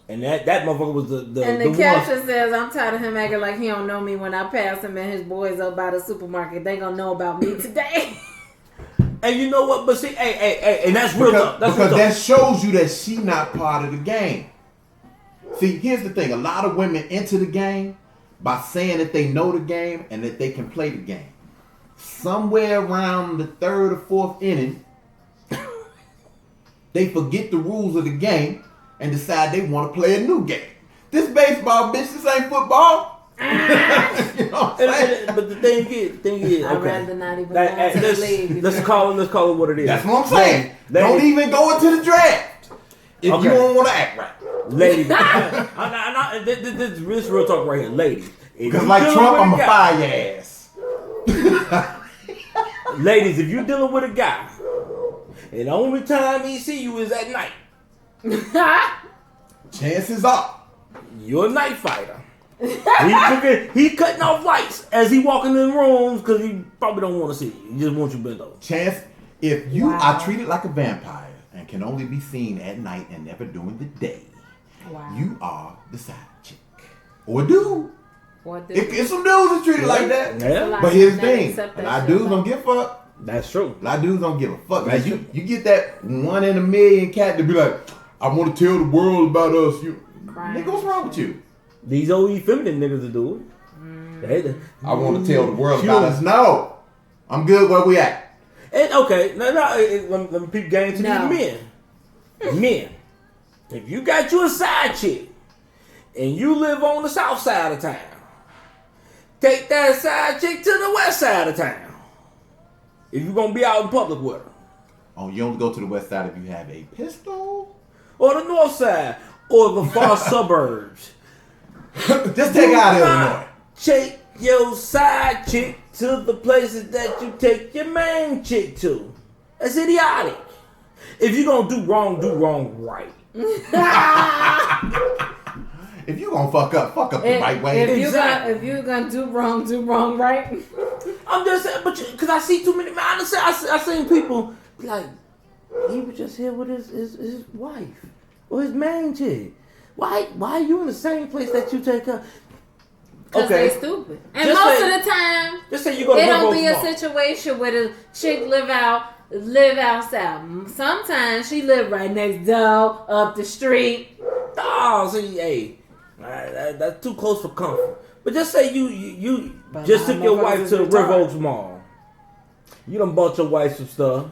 And that motherfucker was the And the one. caption says, I'm tired of him acting like he don't know me when I pass him and his boys up by the supermarket. They gonna know about me today. And you know what? But see, hey, and that's real talk. That's real Because talk. that shows you that she not part of the game. See, here's the thing. A lot of women enter the game by saying that they know the game and that they can play the game. Somewhere around the third or fourth inning, they forget the rules of the game and decide they want to play a new game. This baseball, bitch, this ain't football. You know what I'm saying? But the thing is, I'd okay. rather not even Like, go into the let's, league. let's call it what it is. That's what I'm saying. Ladies. Don't even go into the draft if Okay. you don't want to act right. Ladies, this is real talk right here, ladies. If Because you like dealing Trump, with a I'm going to guy- fire your ass. Ladies, if you dealing with a guy, and the only time he see you is at night, Chances are. you're a night fighter. He cutting off lights as he walking in rooms because he probably don't want to see you. He just wants you bent over. Chance, if you Wow. are treated like a vampire and can only be seen at night and never during the day, Wow. you are the side chick. Or dude. What It's some dudes that's treated like that. Yeah, But here's the thing. A lot of dudes don't give a fuck. that's true. A lot of dudes don't give a fuck. That's Like you get that 1 in a million cat to be like, I want to tell the world about us. You, Crying. nigga, what's wrong with you? These old feminine niggas will do it. I want to tell the world You about don't- us. No. I'm good where we at. And okay, let me peep game to No. these men. Men, if you got you a side chick and you live on the south side of town, take that side chick to the west side of town. If you're gonna be out in public with her, Oh, you only go to the west side if you have a pistol? or the north side, or the far suburbs. Just take out Illinois. Take your side chick to the places that you take your main chick to. That's idiotic. If you're gonna do wrong right. If you gonna fuck up the right way. Exactly. If you're gonna do wrong right. I'm just saying, but because I see too many. I seen people be like, he was just here with his wife or his main chick. Why are you in the same place that you take her? Because Okay. they stupid. And Just most say- of the time, Just say you go to it don't River be a Oaks Mall. situation where the chick live outside. Sometimes she live right next door, up the street. Oh, see, hey, that's too close for comfort. But just say you But just my took your wife motherfuckers to retarded. River Oaks Mall. You done bought your wife some stuff.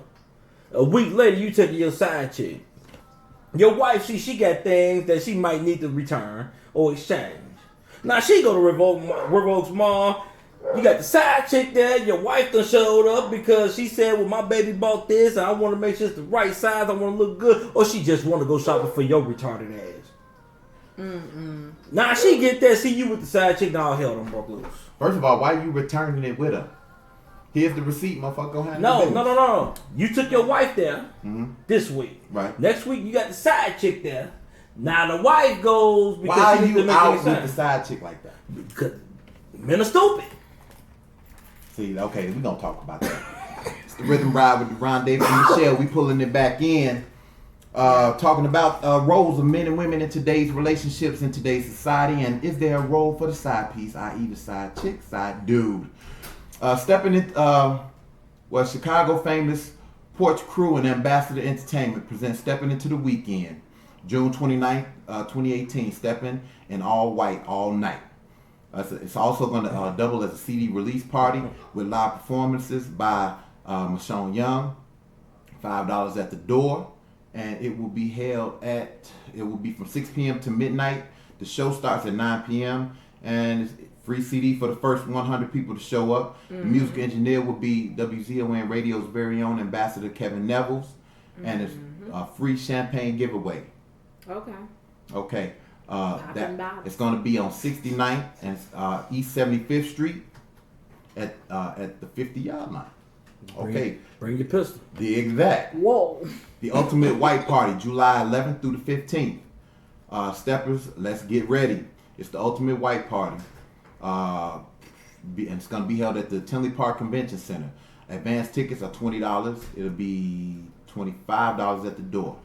A week later, you taking your side chick. Your wife, she got things that she might need to return or exchange. Now she go to River Oaks Mall. You got the side chick there. Your wife done showed up because she said, "Well, my baby bought this, and I want to make sure it's the right size. I want to look good." Or she just want to go shopping for your retarded ass. Now she get there, see you with the side chick. Now all hell done broke loose. First of all, why you returning it with her? Here's the receipt, motherfucker. Go handle No, the no, business. no, no. You took your wife there this week. Right. Next week you got the side chick there. Now the wife goes because Why she are needs to you make out any with the sense. side chick like that? Because men are stupid. See, okay, we gonna talk about that. It's the Rhythm Ride with Ron Davis and Michelle. We pulling it back in. Talking about roles of men and women in today's relationships in today's society, and is there a role for the side piece, i.e. the side chick, side dude? Stepping in, Chicago famous Porch Crew and Ambassador Entertainment presents Stepping Into the Weekend, June 29th, 2018. Stepping in all white, all night. It's also going to double as a CD release party with live performances by Michonne Young, $5 at the door, and it will be from 6 p.m. to midnight. The show starts at 9 p.m. and it's free CD for the first 100 people to show up. The music engineer will be WZON Radio's very own Ambassador Kevin Nevels, and it's a free champagne giveaway. Okay. It's going to be on 69th and East 75th Street at the 50-yard line. Okay. Bring your pistol. The exact. Whoa. The Ultimate White Party, July 11th through the 15th. Steppers, let's get ready. It's the Ultimate White Party. And it's going to be held at the Tinley Park Convention Center. Advance tickets are $20. It'll be $25 at the door.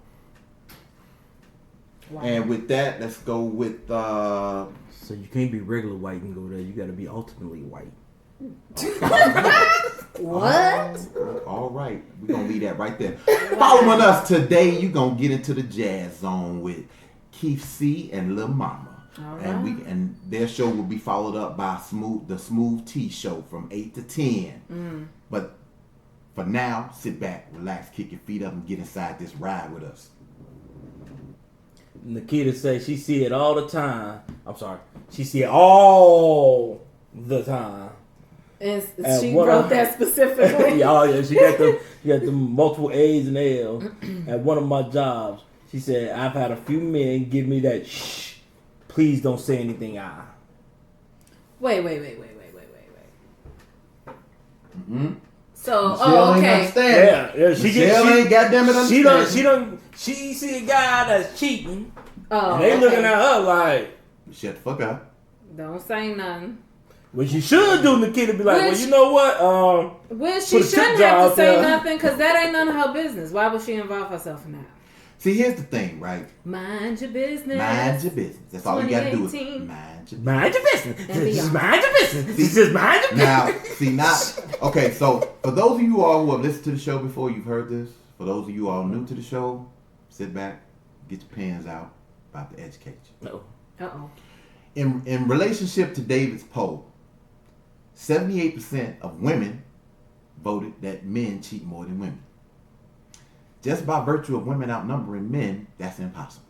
Wow. And with that, let's go with So you can't be regular white and go there. You got to be ultimately white. What? all right. We're gonna leave that right there. Following us today, you're gonna get into the jazz zone with Keith C and Lil Mama. All And and their show will be followed up by the Smooth Tea Show from 8 to 10. But for now, sit back, relax, kick your feet up, and get inside this ride with us. Nikita says she see it all the time. I'm sorry. She see it all the time. And At she what wrote I- that specifically. Yeah, she got the multiple A's and L's. At one of my jobs, she said, I've had a few men give me that shh, please don't say anything. Wait. Mm-hmm. So, Michelle ain't okay. understand. Yeah, she Michelle ain't goddamn it understand. she see a guy that's cheating, Oh, and they looking okay. at her like, Shut the fuck up. Don't say nothing. what you should do, Nikita, be like, Which- well, you know what? Well, she Put a tip shouldn't jar have to out say there. nothing because that ain't none of her business. Why would she involve herself in that? See, here's the thing, right? Mind your business. Mind your business. That's all you gotta do is 2018. mind your business. Mind your business. And Just beyond. mind your business. Just mind your business. Now, see, not okay. So, for those of you all who have listened to the show before, you've heard this. For those of you all new to the show, sit back, get your pens out, about to educate you. No. Uh-oh. In relationship to David's poll, 78% of women voted that men cheat more than women. Just by virtue of women outnumbering men, that's impossible.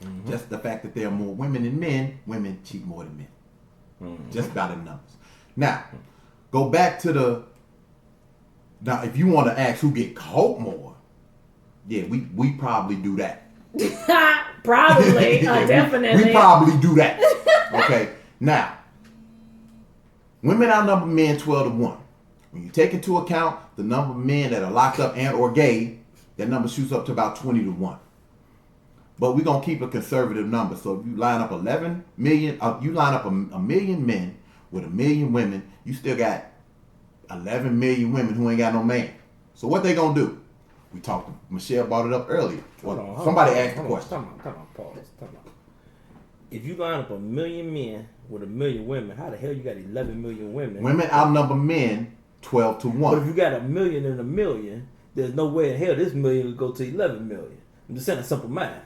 Mm-hmm. Just the fact that there are more women than men, women cheat more than men. Mm-hmm. Just by the numbers. Now, go back to now if you want to ask who get caught more, yeah, we probably do that. Probably. Yeah, Definitely. We probably do that. Okay. Now, women outnumber men 12-1. When you take into account the number of men that are locked up and or gay, that number shoots up to about 20-1. But we're gonna keep a conservative number. So if you line up 11 million, you line up a million men with 1 million women, you still got 11 million women who ain't got no man. So what they gonna do? We talked. Michelle brought it up earlier. Hold on, Somebody asked the hold on, question. Come on, pause. if you line up 1 million men with 1 million women, how the hell you got 11 million women? Women outnumber men 12 to But if 1. you got 1 million and 1 million, there's no way in hell this million will go to 11 million. I'm just saying a simple math.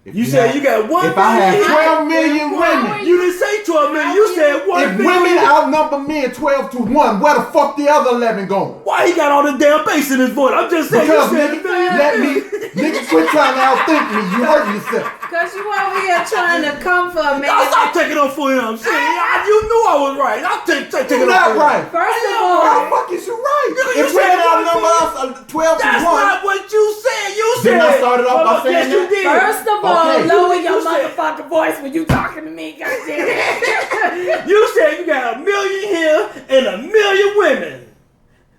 If You said have- you got 1 If I have million. 12 million women, You didn't say 12 million. You said 1 if million. women outnumber men 12 to 1, where the fuck the other 11 going? Why he got all the damn bass in his voice? I'm just saying. Because You said nigga, 1 million. let me, nigga, quit trying to outthink me. You hurt yourself. Cause you over here trying to come for a man. I'll stop taking up for him. See, you knew I was right. I'll take You're it up not for him. right. First of How all, the fuck is you right? You If said women 1 outnumber us 12 That's to 1, not what you said. You said. Didn't I start it off by Hold on, saying yes, you that? did. first of all, Okay. lower You your said- motherfucking voice when you talking to me. Goddamn it. You said you got 1 million here and 1 million women.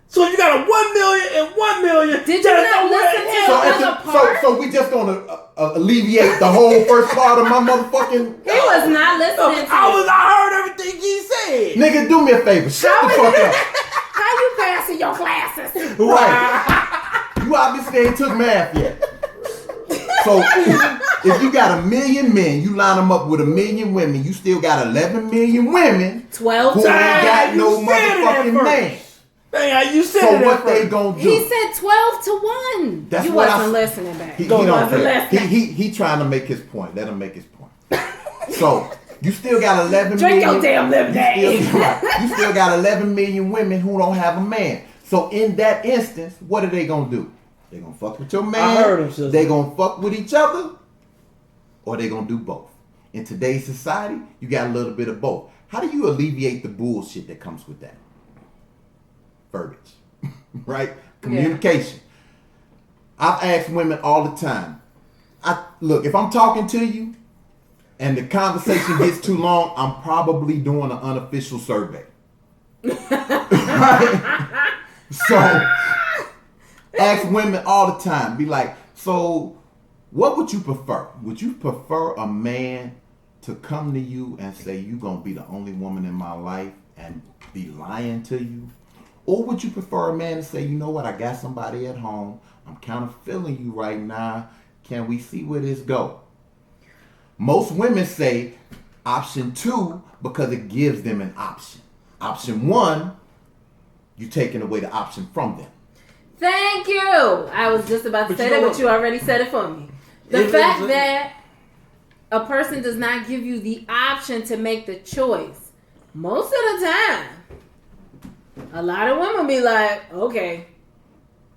So you got 1 million and 1 million. Did you There's not no way listen in to hell- the other part? so we just gonna alleviate the whole first part of my motherfucking. He was not listening to you. I heard everything he said. Nigga, do me a favor. Shut the fuck up. How you passing your classes? Right. You obviously ain't took math yet. So if you got 1 million men, you line them up with 1 million women, you still got 11 million women 12 who ain't times. got You no said it at motherfucking first. man. Dang, you said So it at what they first. gonna do? He said 12 to 1. That's you what I wasn't s- listening back. He You don't wasn't care. listening. He trying to make his point. Let him make his point. So you still got 11 Drink million. your damn lemonade. You still got 11 million women who don't have a man. So in that instance, what are they gonna do? They gonna fuck with your man. I heard him, sister. They gonna fuck with each other, or they gonna do both. In today's society, you got a little bit of both. How do you alleviate the bullshit that comes with that? Verbiage, right? Communication. I've asked women all the time. Look, if I'm talking to you and the conversation gets too long, I'm probably doing an unofficial survey. Right? So ask women all the time. Be like, so what would you prefer? Would you prefer a man to come to you and say you gonna be the only woman in my life and be lying to you? Or would you prefer a man to say, you know what, I got somebody at home. I'm kind of feeling you right now. Can we see where this go? Most women say option 2 because it gives them an option. Option 1, you taking away the option from them. Thank you. I was just about to But say you that, know but what? you already said it for me. The It- fact it- that a person does not give you the option to make the choice, most of the time, a lot of women be like, okay,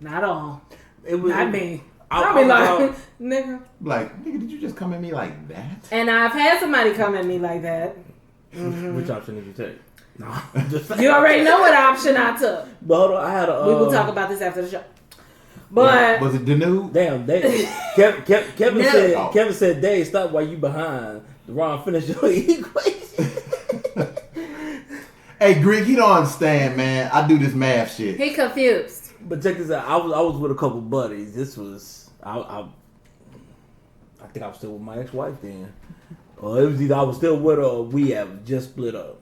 not all. It was Not me. I- I'll be I- like, nigga. Like, nigga, did you just come at me like that? And I've had somebody come at me like that. Which option did you take? No, I'm just saying. You already know what option I took. But hold on, I had a. We will talk about this after the show. But Was it the nude? Damn, Dave. Kevin No. said. Kevin said, "Dave, stop while you behind." Ron, finish your equation. Hey, Greek, he don't understand, man. I do this math shit. he confused. But check this out. I was with a couple buddies. This was I think I was still with my ex-wife then. Or it was either I was still with her or we have just split up.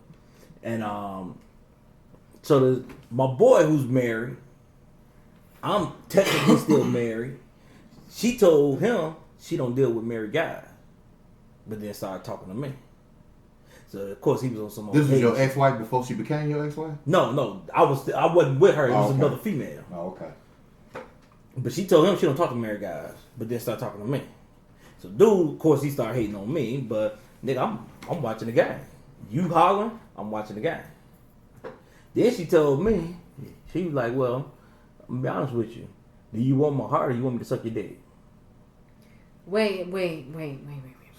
And so my boy who's married, I'm technically still married. She told him she don't deal with married guys, but then started talking to me. So of course he was on some. This was your occasion. ex-wife before she became your ex-wife? No, I wasn't with her. It was okay. another female. Oh, okay. But she told him she don't talk to married guys, but then start talking to me. So dude, of course, he started hating on me. But nigga, I'm watching the game. You hollering, I'm watching the game. Then she told me, she was like, "Well, I'm gonna be honest with you. Do you want my heart or you want me to suck your dick?" Wait.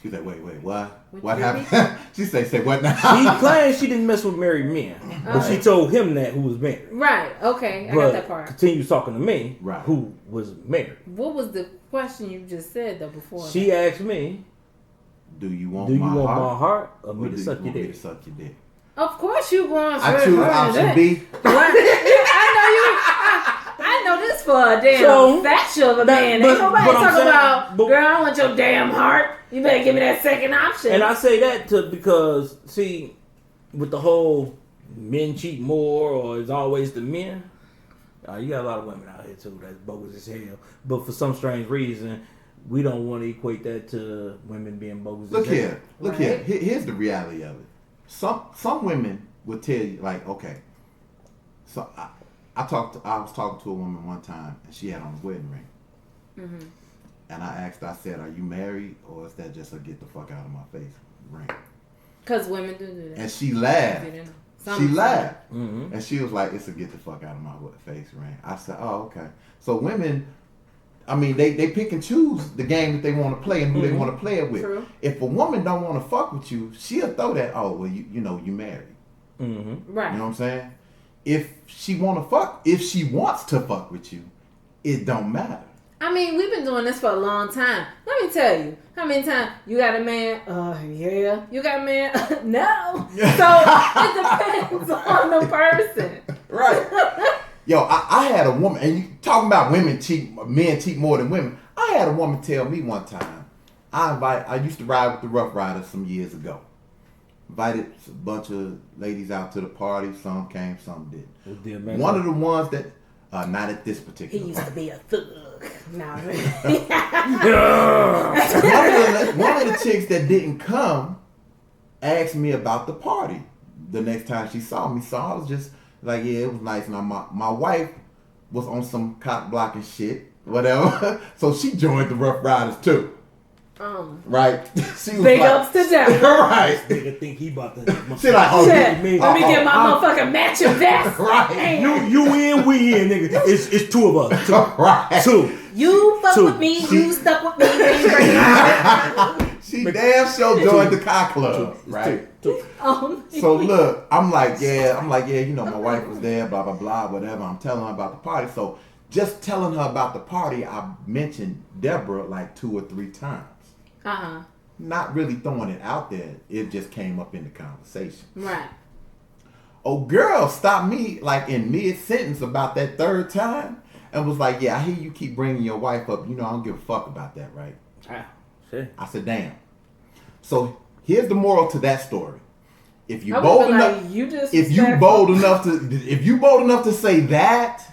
She said, wait, what? Would What you happened? She say what now? She claims she didn't mess with married men, but she told him that who was married. Right. Okay. I But got that part. continues talking to me, Right. who was married. What was the question you just said though before? She asked me, Do you want "Do you my want heart? my heart or Or me do to you suck your want me dick?" to suck your dick? Of course you going I straight choose for option that. B. I know this for a damn So, factual of a that- man. but- Ain't nobody but I'm talking saying- about, but- girl, I want your damn heart. You better give me that second option. And I say that because, see, with the whole men cheat more or it's always the men, you got a lot of women out here too that's bogus as hell. But for some strange reason, we don't want to equate that to women being bogus. Look as hell. here. Look Right. here. Here's the reality of it. Some women will tell you like, okay. So I was talking to a woman one time and she had on a wedding ring. Mm-hmm. And I asked, I said, "Are you married or is that just a get the fuck out of my face ring?" Because women do that. And she laughed. She laughed. Mm-hmm. And she was like, "It's a get the fuck out of my face ring." I said, "Oh, okay." So women, I mean, they pick and choose the game that they want to play and who they want to play it with. True. If a woman don't want to fuck with you, she'll throw that, "Oh, well, you know, you married." Mm-hmm. Right. You know what I'm saying? If she wants to fuck with you, it don't matter. I mean, we've been doing this for a long time. Let me tell you, how many times you got a man? Yeah. You got a man? No. So it depends on the person. Right. Yo, I had a woman, and you talking about men cheat more than women. I had a woman tell me one time, I used to ride with the Rough Riders some years ago. Invited a bunch of ladies out to the party. Some came, some didn't. One of the ones that, not at this particular He used to be a thug. No. one of the chicks that didn't come asked me about the party the next time she saw me. So I was just like, yeah, it was nice. Now my wife was on some cock blocking shit, whatever. So she joined the Rough Riders too. Right? She was Big like, ups to them. Right. Nigga think he about to. She like, oh, Shit. me. Let me get my motherfucking matching vest. Right. You in, we in, nigga. It's two of us. Right. Two. You fuck Two. with me, you stuck with me. We ain't breaking up. She damn sure joined the cock club. Right. Two. So look, I'm like, yeah, you know, my wife was there, blah, blah, blah, whatever. I'm telling her about the party. So just telling her about the party, I mentioned Deborah like 2 or 3 times. Uh-huh. Not really throwing it out there. It just came up in the conversation. Right. Oh, girl stopped me like in mid-sentence about that 3rd time and was like, yeah, I hear you keep bringing your wife up. You know, I don't give a fuck about that, right? Ah, shit. I said, damn. So here's the moral to that story. If you I bold would've been enough, like, you just if you bold enough to say that,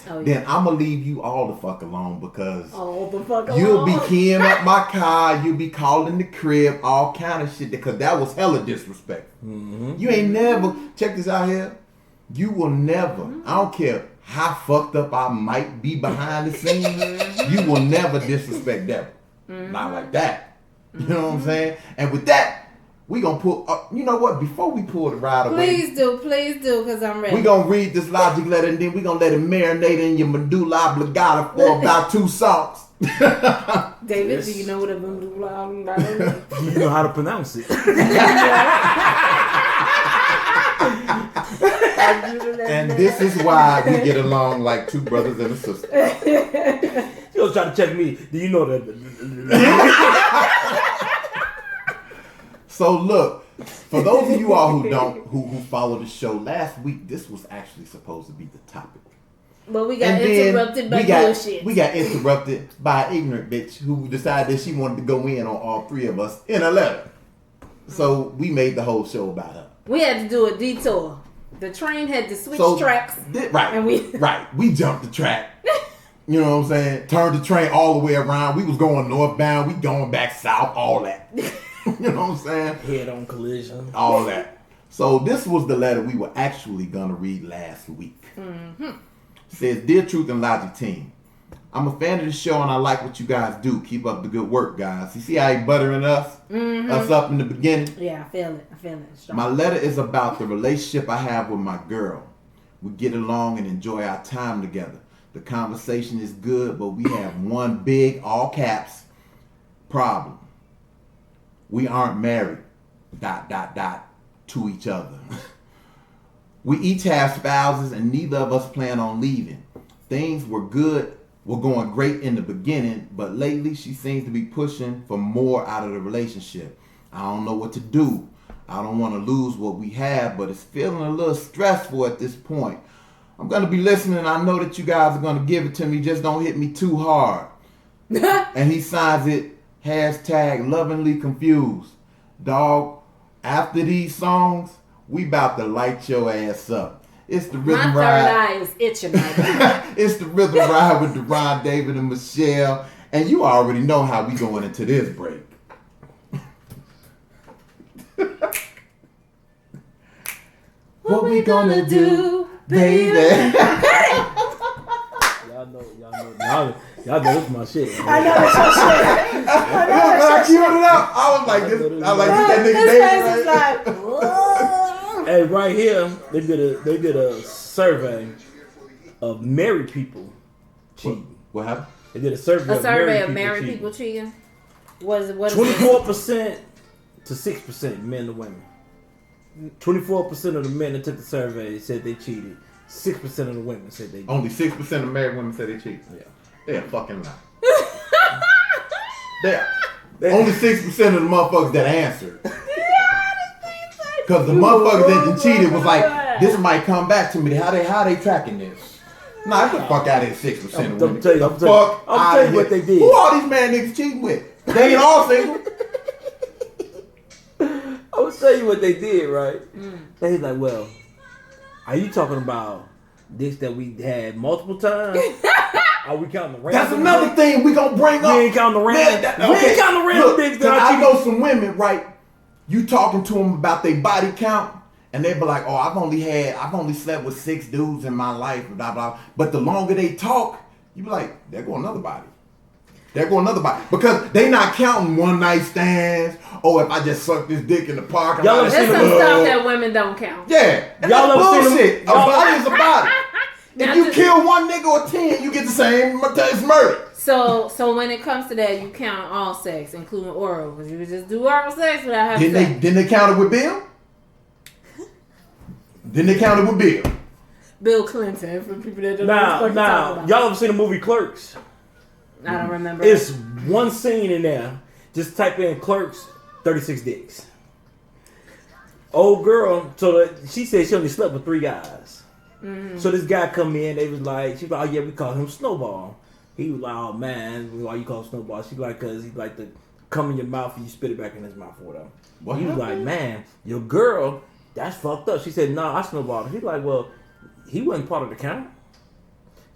Oh, then I'm gonna leave you all the fuck alone because all the fuck you'll alone. be keying up my car, you'll be calling the crib, all kind of shit because that was hella disrespectful. Mm-hmm. You ain't never, check this out here, you will never, I don't care how fucked up I might be behind the scenes, you will never disrespect Deborah. Not like that. You know what I'm saying? And with that, we gonna pull, you know what, before we pull the ride away, Please do, because I'm ready. we gonna read this logic letter and then we gonna let it marinate in your medulla oblongata for about 2 songs. David, Yes. do you know what a means? You know how to pronounce it. And this is why we get along like 2 brothers and a sister. She was trying to check me. Do you know that? So look, for those of you all who follow the show, last week this was actually supposed to be the topic. But we got And then interrupted by we got, bullshit. We got interrupted by an ignorant bitch who decided that she wanted to go in on all 3 of us in a letter. So we made the whole show about her. We had to do a detour. The train had to switch So tracks. Right. And we We jumped the track. You know what I'm saying? Turned the train all the way around. We was going northbound. We going back south. All that. You know what I'm saying? Head-on collision. All that. So this was the letter we were actually gonna read last week. It says, "Dear Truth and Logic team, I'm a fan of the show and I like what you guys do. Keep up the good work, guys. You see how he buttering us up in the beginning? yeah, I feel it. Strong. My letter is about the relationship I have with my girl. We get along and enjoy our time together. The conversation is good, but we have one big, all caps, problem. We aren't married, ... to each other. We each have spouses and neither of us plan on leaving. Things were going great in the beginning, but lately she seems to be pushing for more out of the relationship. I don't know what to do. I don't want to lose what we have, but it's feeling a little stressful at this point. I'm going to be listening. I know that you guys are going to give it to me. Just don't hit me too hard." And he signs it, #lovingly confused. Dog, after these songs, we about to light your ass up. It's the My Rhythm third Ride. eye is itching right now. It's the Rhythm Ride with Deron, David, and Michelle. And you already know how we going into this break. What we gonna do, baby? Y'all know this is my shit. I know that's your shit. When I queued it up, I was like, this. I was like, that nigga His face is David. like, whoa. Hey, right here, they did a survey of married people cheating. What happened? They did a survey of married people cheating. What is it? 24% to 6% men and women. 24% of the men that took the survey said they cheated. 6% of the women said they did. Only 6% of married women say they cheat. Yeah. They're fucking lying. Only 6% of the motherfuckers that answered. Because the motherfuckers that cheated was like, this might come back to me. How they tracking this? Nah, get the fuck out of here, 6% of women. I'm tell you I'll what they did. Who all these man niggas cheating with? They ain't all single. I will tell you what they did, right? They was like, well, are you talking about dicks that we had multiple times? Are we counting the random? That's another thing we gonna bring up. We ain't counting the random. We ain't counting the random dicks that I I know some women, right? You talking to them about their body count, and they be like, "Oh, I've only slept with 6 dudes in my life, blah blah." But the longer they talk, you be like, "There go another body. There go another body," because they not counting one night stands. Oh, if I just suck this dick in the parking lot, There's some stuff that women don't count. yeah, and Y'all that's ever seen bullshit. A them- body is a body. Now If you just- kill one nigga or 10, you get the same. It's murder. So when it comes to that, you count all sex, including oral, because you would just do oral sex without having sex. Didn't they count it with Bill? Didn't they count it with Bill? Bill Clinton, for people that don't know what Now, you're talking about. y'all ever seen the movie Clerks? I don't remember. It's one scene in there. Just type in Clerks 36 dicks. Old girl, she said she only slept with 3 guys. So this guy come in, they was like, she was like, oh yeah, we call him Snowball. He was like, oh man, why you call him Snowball? She like, cause he like to come in your mouth and you spit it back in his mouth or whatever. What He was like, man, your girl, that's fucked up. She said, no, I snowballed him. He was like, well, he wasn't part of the count.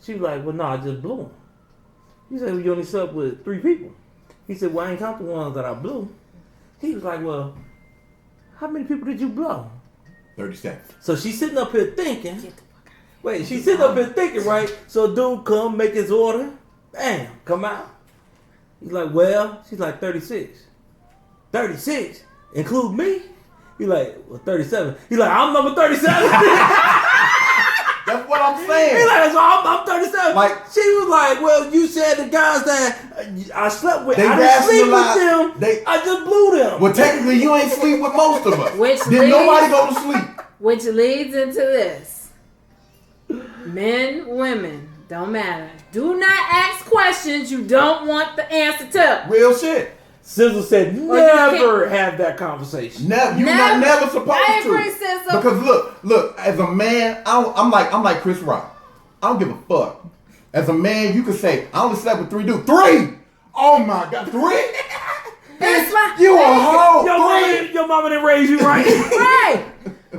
She was like, well, no, I just blew him. He said, well, you only slept with 3 people. He said, well, I ain't count the ones that I blew. He was like, well, how many people did you blow? 37. So she's sitting up here thinking. Wait, she's sitting up here thinking, right? So dude come make his order. Bam, come out. He's like, well, she's like 36. 36? Include me? He's like, well, 37. He's like, I'm number 37. That's what I'm saying. He's like, so I'm 37. Like- she was like, well, you said the guys that I slept with, They I didn't sleep with rationalize- them. I just blew them. Well, technically, you ain't sleep with most of us. Which Did leads- nobody go to sleep? Which leads into this. Men, women, don't matter. Do not ask questions you don't want the answer to. Real shit. Sizzle said, you never have that conversation. You're Never. never supposed I to. agree, Sizzle. Because look. As a man, I'm like Chris Rock. I don't give a fuck. As a man, you could say I only slept with 3 dudes. 3. Oh my god, 3. That's my You a hoe. 3. Your mama didn't raise you right. right.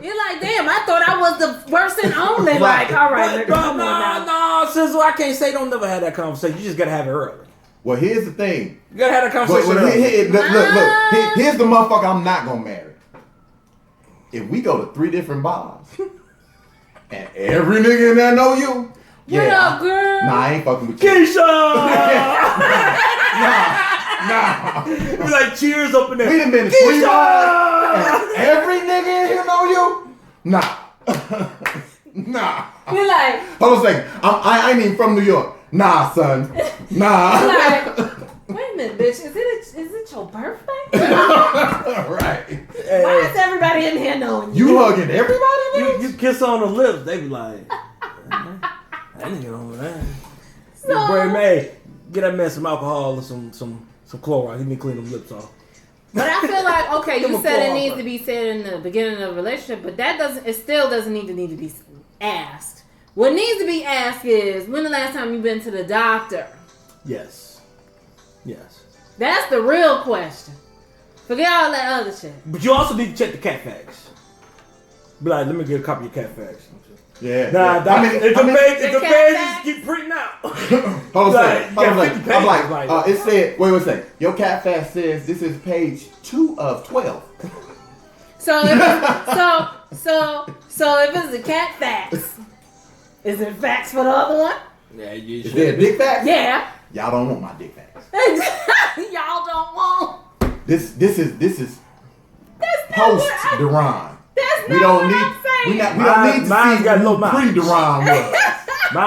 You're like, damn, I thought I was the first and only. Like, all right, nigga, come on now. No, Sizzle, I can't say don't never have that conversation. You just gotta have it early. Well, here's the thing. You gotta have that But, conversation early. look. Here's the motherfucker I'm not gonna marry. If we go to 3 different bars, and every nigga in there know you, What up, girl? Nah, I ain't fucking with you. Keisha! Nah. Be like, cheers up in there. We done been to 3 bars, and every nigga in here know you? Nah. Nah. You're like, Hold on a second. I ain't even from New York. Nah, son. Nah. you're like, wait a minute, bitch. Is it your birthday? Right. Why is everybody in here knowing you? You hugging everybody, man? You kiss on the lips, they be like, that nigga over there. So- Boy, man, get that man some alcohol and some Clorox. He need to clean them lips off. But I feel like, okay, Give you him a said it claw. needs to be said in the beginning of a relationship, but it still doesn't need to be asked. What needs to be asked is, when the last time you been to the doctor? Yes. That's the real question. Forget all that other shit. But you also need to check the cat facts. Be like, let me get a copy of Cat Facts. Yeah. Nah, yeah. if the The Cat pages Facts? keep printing out. Hold on a second. Like, Hold on a you got 50 second. I'm pages, like, like- it said, wait a second. Your Cat Fast says this is page 2 of 12. So if it's, so if it's the cat facts, is it facts for the other one? Yeah, you Is should. there a dick fact? Yeah. Y'all don't want my dick facts. Y'all don't want. This is That's not post what I- Duran. That's We not don't what need I'm saying. we don't Mine- need mine's to see got low who mileage. pre-Duran was.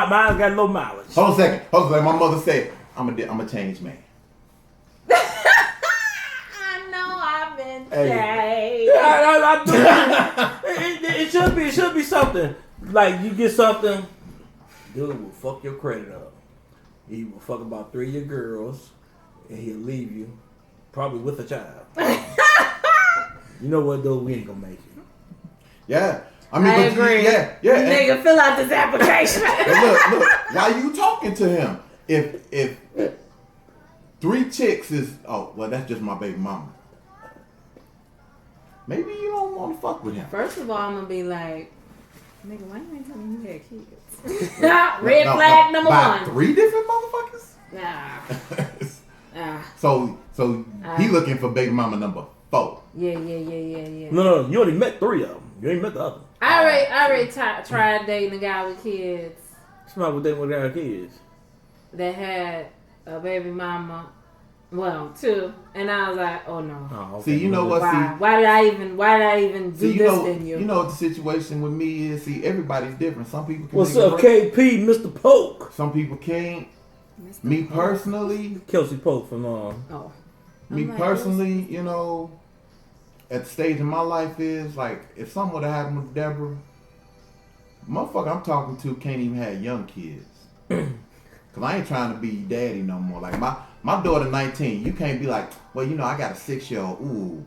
Mine's got low mileage. Hold on a second. Hold on a second. My mother said, I'm a changed man. I know I've been Hey. changed. I do. It should be something. Like you get something, dude will fuck your credit up. He will fuck about 3 of your girls, and he'll leave you, probably with a child. You know what, though? We ain't gonna make it. Yeah. I mean, I but agree. Yeah. And- Nigga, fill out this application. and look, why you talking to him? If 3 chicks is, oh, well, that's just my baby mama. Maybe you don't want to fuck with him. First of all, I'm gonna be like, nigga, why you ain't telling me you had kids? Red No, flag no, number by 1. 3 different motherfuckers? Nah. So he looking for baby mama number 4. Yeah. No, you only met 3 of them. You ain't met the other. I already tried dating a guy with kids It's not what they with their kids. that had a baby mama. Well, 2, and I was like, oh no. Oh, okay. See, you know what? Why? Why did I even do See, this in you? you know what the situation with me is. See, everybody's different. Some people can What's make it up, work. KP, Mr. Polk? Some people can't. Mr. Me Polk. personally, Kelsey Polk from Oh. me I'm like, personally, you know, at the stage in my life is like, if something would have happened with Deborah, motherfucker I'm talking to can't even have young kids. Cause I ain't trying to be daddy no more. Like my daughter 19, you can't be like, well, you know, I got a 6-year-old.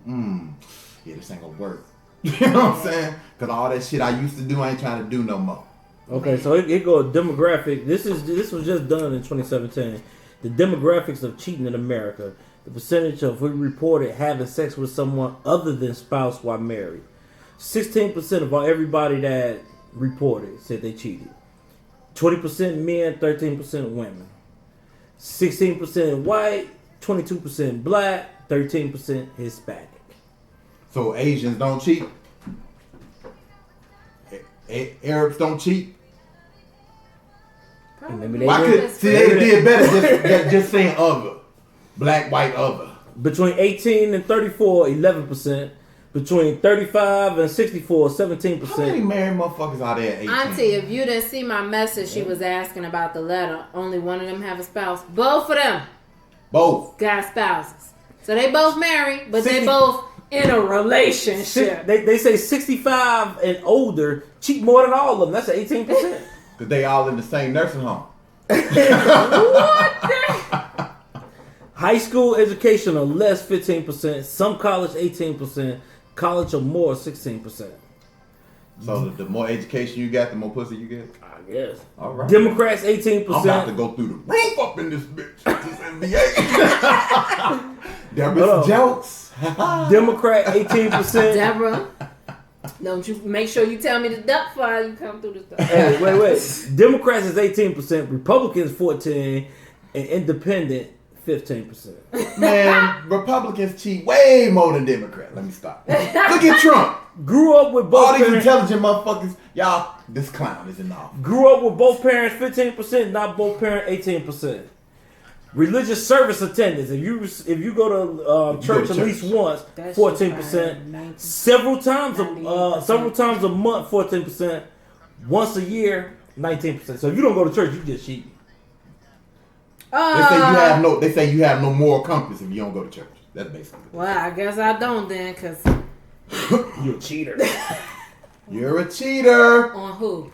Yeah, this ain't gonna work. You know what I'm saying? Cause all that shit I used to do, I ain't trying to do no more. Okay, so it go demographic. This was just done in 2017. The demographics of cheating in America. The percentage of who reported having sex with someone other than spouse while married. 16% of everybody that reported said they cheated. 20% men, 13% women. 16% white, 22% black, 13% Hispanic. So Asians don't cheat. Arabs don't cheat. Maybe they Why did. could see they did better just saying other. Black, white, other. Between 18 and 34, 11%. Between 35 and 64, How many 17%. married motherfuckers out there at 18? Auntie, if you didn't see my message, she was asking about the letter. Only one of them have a spouse. Both of them Both. got spouses. So they both married, but they 60 both in a relationship. They say 65 and older cheat more than all of them. That's 18%. Cause they all in the same nursing home. What the? High school education or less, 15%. Some college, 18%. College or more, 16%. So the more education you got, the more pussy you get. I guess. All right. Democrats, I'm about to 18%. go through the roof up in this bitch. This NBA. There be Hold on. some jokes. Democrat, 18%. Deborah, don't you make sure you tell me the duck file you come through the stuff. Hey, wait. Democrats is 18%. Republicans, 14%. And independent, 15%. Man, Republicans cheat way more than Democrats. Let me stop. Look at Trump. Grew up with All both these parents. Intelligent motherfuckers. Y'all, this clown is in office. Grew up with both parents, 15%. Not both parents, 18%. Religious service attendance. If you go to church at least once, That shit 14%. 90. Several times 98%. a month, 14%. Once a year, 19%. So if you don't go to church, you just cheat. They say you have no moral compass if you don't go to church. That's basically. Well, I guess I don't then, because You're a cheater. You're a cheater. on who?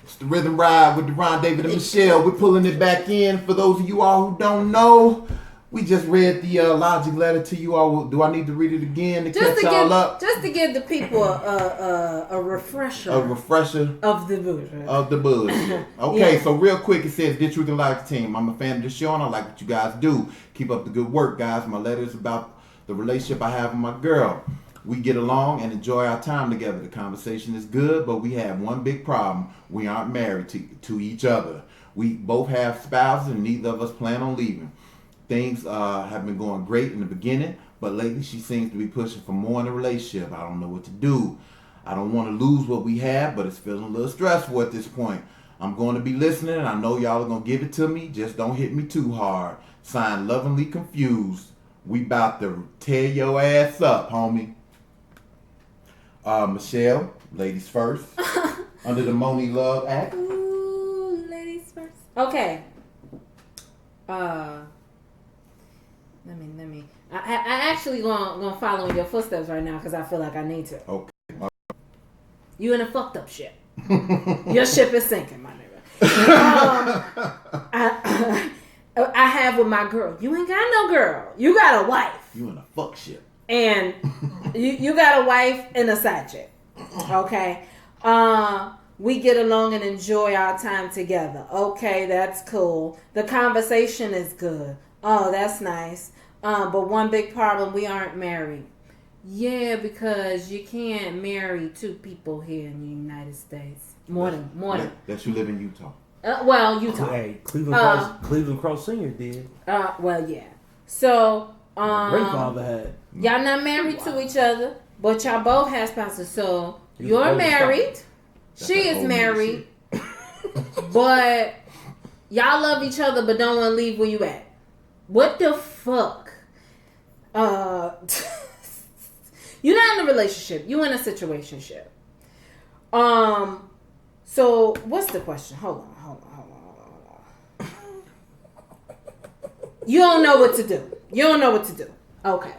It's the Rhythm Ride with Deron, David, and Michelle. We're pulling it back in. For those of you all who don't know, we just read the Logic letter to you all. Do I need to read it again to catch y'all up? Just to give the people a refresher A refresher of the bullshit. of the bullshit. Okay, Yeah. so real quick, it says, Dear Truth and Logic team, I'm a fan of the show and I like what you guys do. Keep up the good work, guys. My letter is about the relationship I have with my girl. We get along and enjoy our time together. The conversation is good, but we have one big problem. We aren't married to each other. We both have spouses and neither of us plan on leaving. Things have been going great in the beginning, but lately she seems to be pushing for more in a relationship. I don't know what to do. I don't want to lose what we have, but it's feeling a little stressful at this point. I'm going to be listening, and I know y'all are going to give it to me. Just don't hit me too hard. Signed, Lovingly Confused. We about to tear your ass up, homie. Michelle, ladies first. Under the Moni Love Act. Ooh, ladies first. Okay. Let me. I actually gonna follow in your footsteps right now because I feel like I need to. Okay. You in a fucked up ship. Your ship is sinking, my nigga. I have with my girl. You ain't got no girl. You got a wife. You in a fuck shit. And you got a wife and a side chick. Okay. We get along and enjoy our time together. Okay, that's cool. The conversation is good. Oh, that's nice. But one big problem, we aren't married. Yeah, because you can't marry two people here in the United States. More than. That you live in Utah. Well, Utah. Hey, Cleveland Cross Senior did. Well, yeah. So, My grandfather had. y'all not married to each other, but y'all both have spouses. So you're married. She is married, but y'all love each other, but don't want to leave where you at. What the fuck? You're not in a relationship. You in a situationship. So what's the question? Hold on. You don't know what to do. Okay.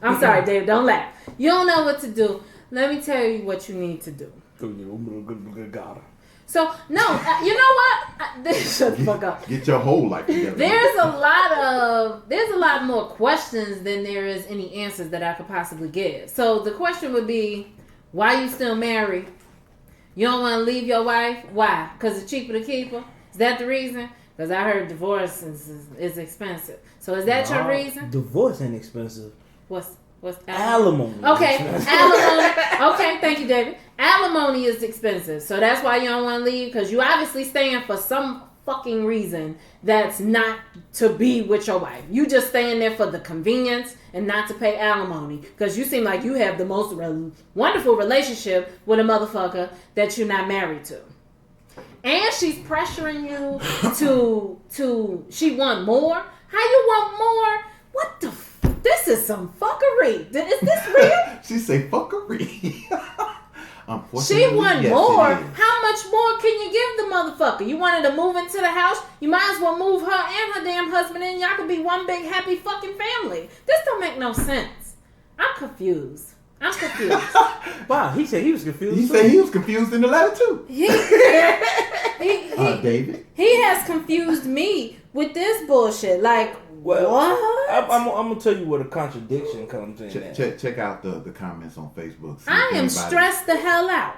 I'm sorry, Dave. Don't laugh. You don't know what to do. Let me tell you what you need to do. So, no, you know what? Shut the fuck up. Get your whole life together. There's a lot more questions than there is any answers that I could possibly give. So the question would be, why you still married? You don't want to leave your wife? Why? Because it's cheaper to keep her? Is that the reason? Because I heard divorce is expensive. So is that your reason? Divorce ain't expensive. What's Alimony. Okay, alimony. Okay, thank you, David. Alimony is expensive, so that's why you don't want to leave, because you obviously staying for some fucking reason that's not to be with your wife. You just staying there for the convenience and not to pay alimony, because you seem like you have the most wonderful relationship with a motherfucker that you're not married to. And she's pressuring you to she want more. How you want more? What the this is some fuckery. Is this real? She say fuckery. She want yes, more. How much more can you give the motherfucker? You wanted to move into the house? You might as well move her and her damn husband in. Y'all could be one big happy fucking family. This don't make no sense. I'm confused. Wow, he said he was confused. He said he was confused in the letter too. David. He has confused me with this bullshit. Like, well, what? I'm gonna tell you where the contradiction comes in. Check out the comments on Facebook. I am stressed the hell out.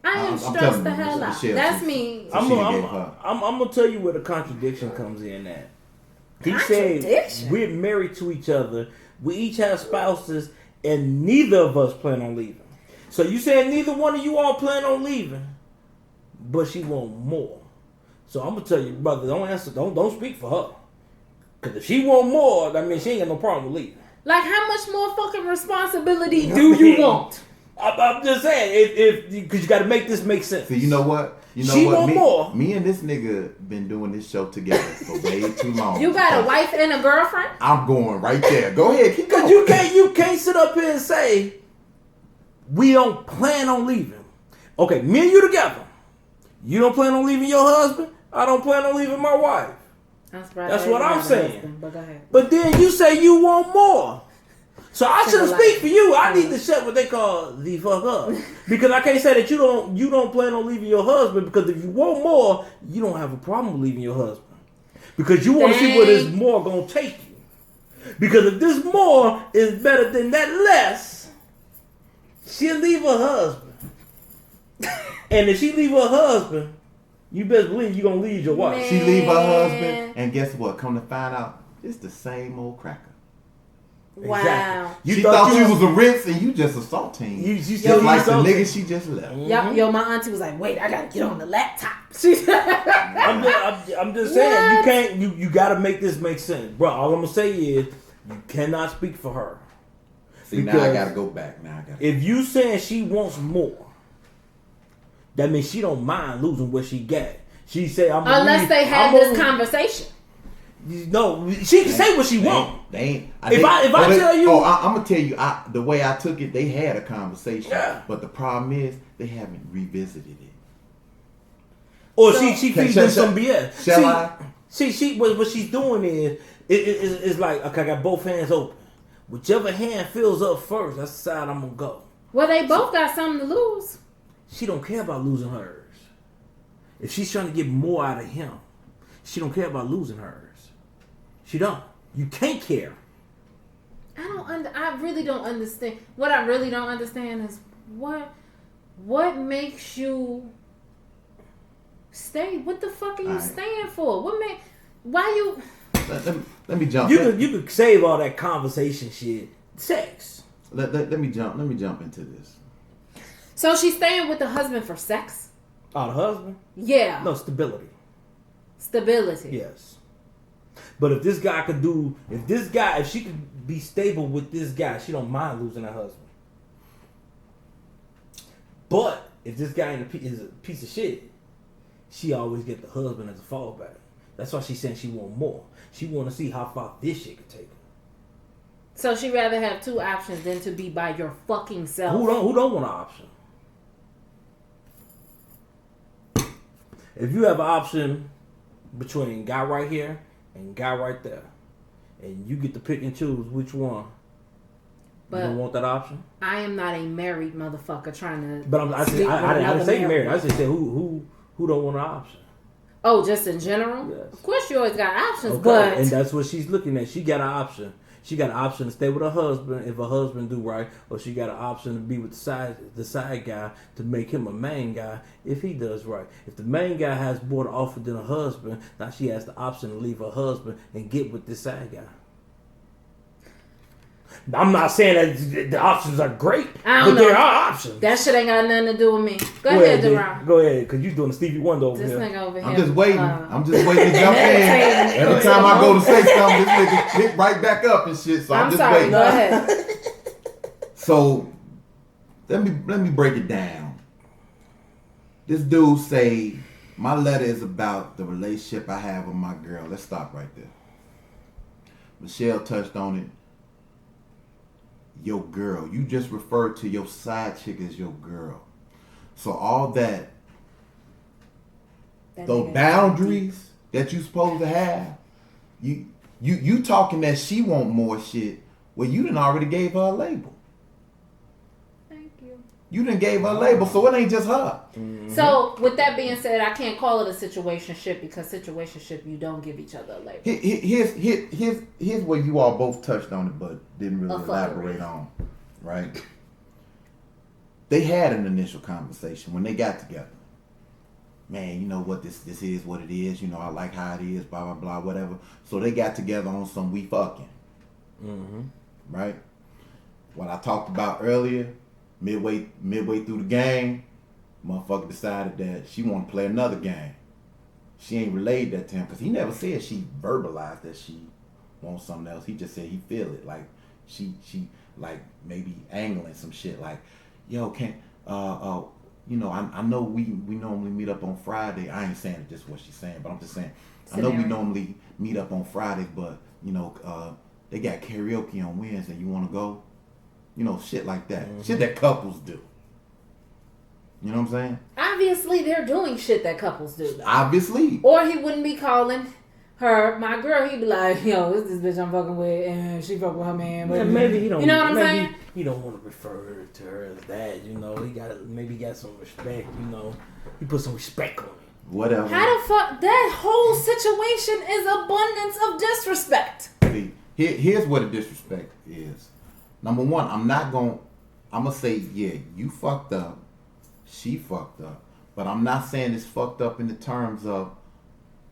I'm stressed the hell out. Michelle, That's me. I'm gonna tell you where the contradiction comes in at. He said we're married to each other. We each have spouses, and neither of us plan on leaving. So you saying neither one of you all plan on leaving, but she want more. So I'm gonna tell you, brother, don't speak for her. Cause if she want more, that means she ain't got no problem with leaving. Like, how much more fucking responsibility do you want? I'm just saying, because you got to make this make sense. So you know what? Me and this nigga been doing this show together for way too long. You got a wife and a girlfriend? I'm going right there. Go ahead, keep going. You can't sit up here and say we don't plan on leaving. Okay, me and you together. You don't plan on leaving your husband. I don't plan on leaving my wife. That's what I'm saying. Husband, but go ahead. But then you say you want more. So I shouldn't speak for you. I need to shut what they call the fuck up. Because I can't say that you don't plan on leaving your husband, because if you want more, you don't have a problem with leaving your husband. Because you want to see where this more gonna take you. Because if this more is better than that less, she'll leave her husband. And if she leave her husband, you best believe you're gonna leave your wife. Man. She leave her husband, and guess what? Come to find out, it's the same old cracker. Wow. You She thought you was a rinse and you just a saltine. You just still like the salty. nigga she just left. Yo, my auntie was like, wait, I gotta get on the laptop. She I'm just saying, What? you can't. You got to make this make sense, bro. All I'm gonna say is, you cannot speak for her. See, now I Because gotta go back. Now I gotta. If you saying she wants more, that means she don't mind losing what she got. She say, "I'm gonna unless leave- they had I'm this gonna-" conversation. No, she can say what she want. They ain't. If I tell you- I'm gonna tell you. The way I took it, they had a conversation. Yeah. But the problem is, they haven't revisited it. Or So- she Can- feeds shall- them some BS. shall I? She what she's doing is it's like, okay, I got both hands open. Whichever hand fills up first, that's the side I'm gonna go. Well, they both got something to lose. She don't care about losing hers. If she's trying to get more out of him, she don't care about losing hers. She don't. You can't care. I really don't understand. What I really don't understand is what makes you stay? What the fuck are you Alright. staying for? Why you? Let me jump. You could save all that conversation shit. Sex. Let me jump. Let me jump into this. So she's staying with the husband for sex? Oh, the husband? Yeah. No, stability. Stability. Yes. But if she could be stable with this guy, she don't mind losing her husband. But if this guy is a piece of shit, she always get the husband as a fallback. That's why she's saying she want more. She want to see how far this shit could take her. So she rather have two options than to be by your fucking self. Who don't want an option? If you have an option between guy right here and guy right there, and you get to pick and choose which one, But you don't want that option. I am not a married motherfucker trying to. But I sleep with didn't another say married. I man. just said who don't want an option. Oh, just in general? Yes. Of course, you always got options, Okay, but and that's what she's looking at. She got an option. She got an option to stay with her husband if her husband do right, or she got an option to be with the side guy to make him a main guy if he does right. If the main guy has more to offer than her husband, now she has the option to leave her husband and get with this side guy. I'm not saying that the options are great, I but don't know. there are options. that shit ain't got nothing to do with me. Go ahead, G. Deron. Go ahead, because you're doing the Stevie Wonder over This here. nigga over here. I'm just waiting. uh, I'm just waiting to jump in. meditating. Every time I go to say something, this nigga pick right back up and shit. So I'm I'm just sorry. waiting. Go ahead. So let me break it down. This dude say my letter is about the relationship I have with my girl. Let's stop right there. Michelle touched on it. Your girl. You just referred to your side chick as your girl. So all that, those boundaries that you supposed to have, you talking that she want more shit. Well, you done already gave her a label. Thank you. You done gave her a label, so it ain't just her. So, with that being said, I can't call it a situationship because situationship, you don't give each other a label. Here's where you all both touched on it, but didn't really A fuckery. elaborate on. Right? They had an initial conversation when they got together. Man, you know what, this is what it is. You know, I like how it is, blah, blah, blah, whatever. So they got together on some we fucking. Mm-hmm. Right? What I talked about earlier, midway through the game, motherfucker decided that she want to play another game. She ain't relayed that to him because he never said she verbalized that she wants something else. He just said he feel it, like she like maybe angling some shit, like, yo, can't you know, I know we normally meet up on Friday. I ain't saying it just what she's saying, but I'm just saying I know we normally meet up on Fridays, but you know, they got karaoke on Wednesday. You want to go? You know, shit like that. Mm-hmm. Shit that couples do. You know what I'm saying? Obviously, they're doing shit that couples do. Though. Obviously. Or he wouldn't be calling her my girl. He'd be like, yo, this is this bitch I'm fucking with, and she fuck with her man. Yeah, maybe he don't. You know what I'm maybe saying? He don't want to refer to her as that. You know, he got some respect. You know, he put some respect on it. Whatever. How the fuck? That whole situation is abundance of disrespect. See, here's what the disrespect is. Number one, I'm gonna say, yeah, you fucked up. She fucked up. But I'm not saying it's fucked up in the terms of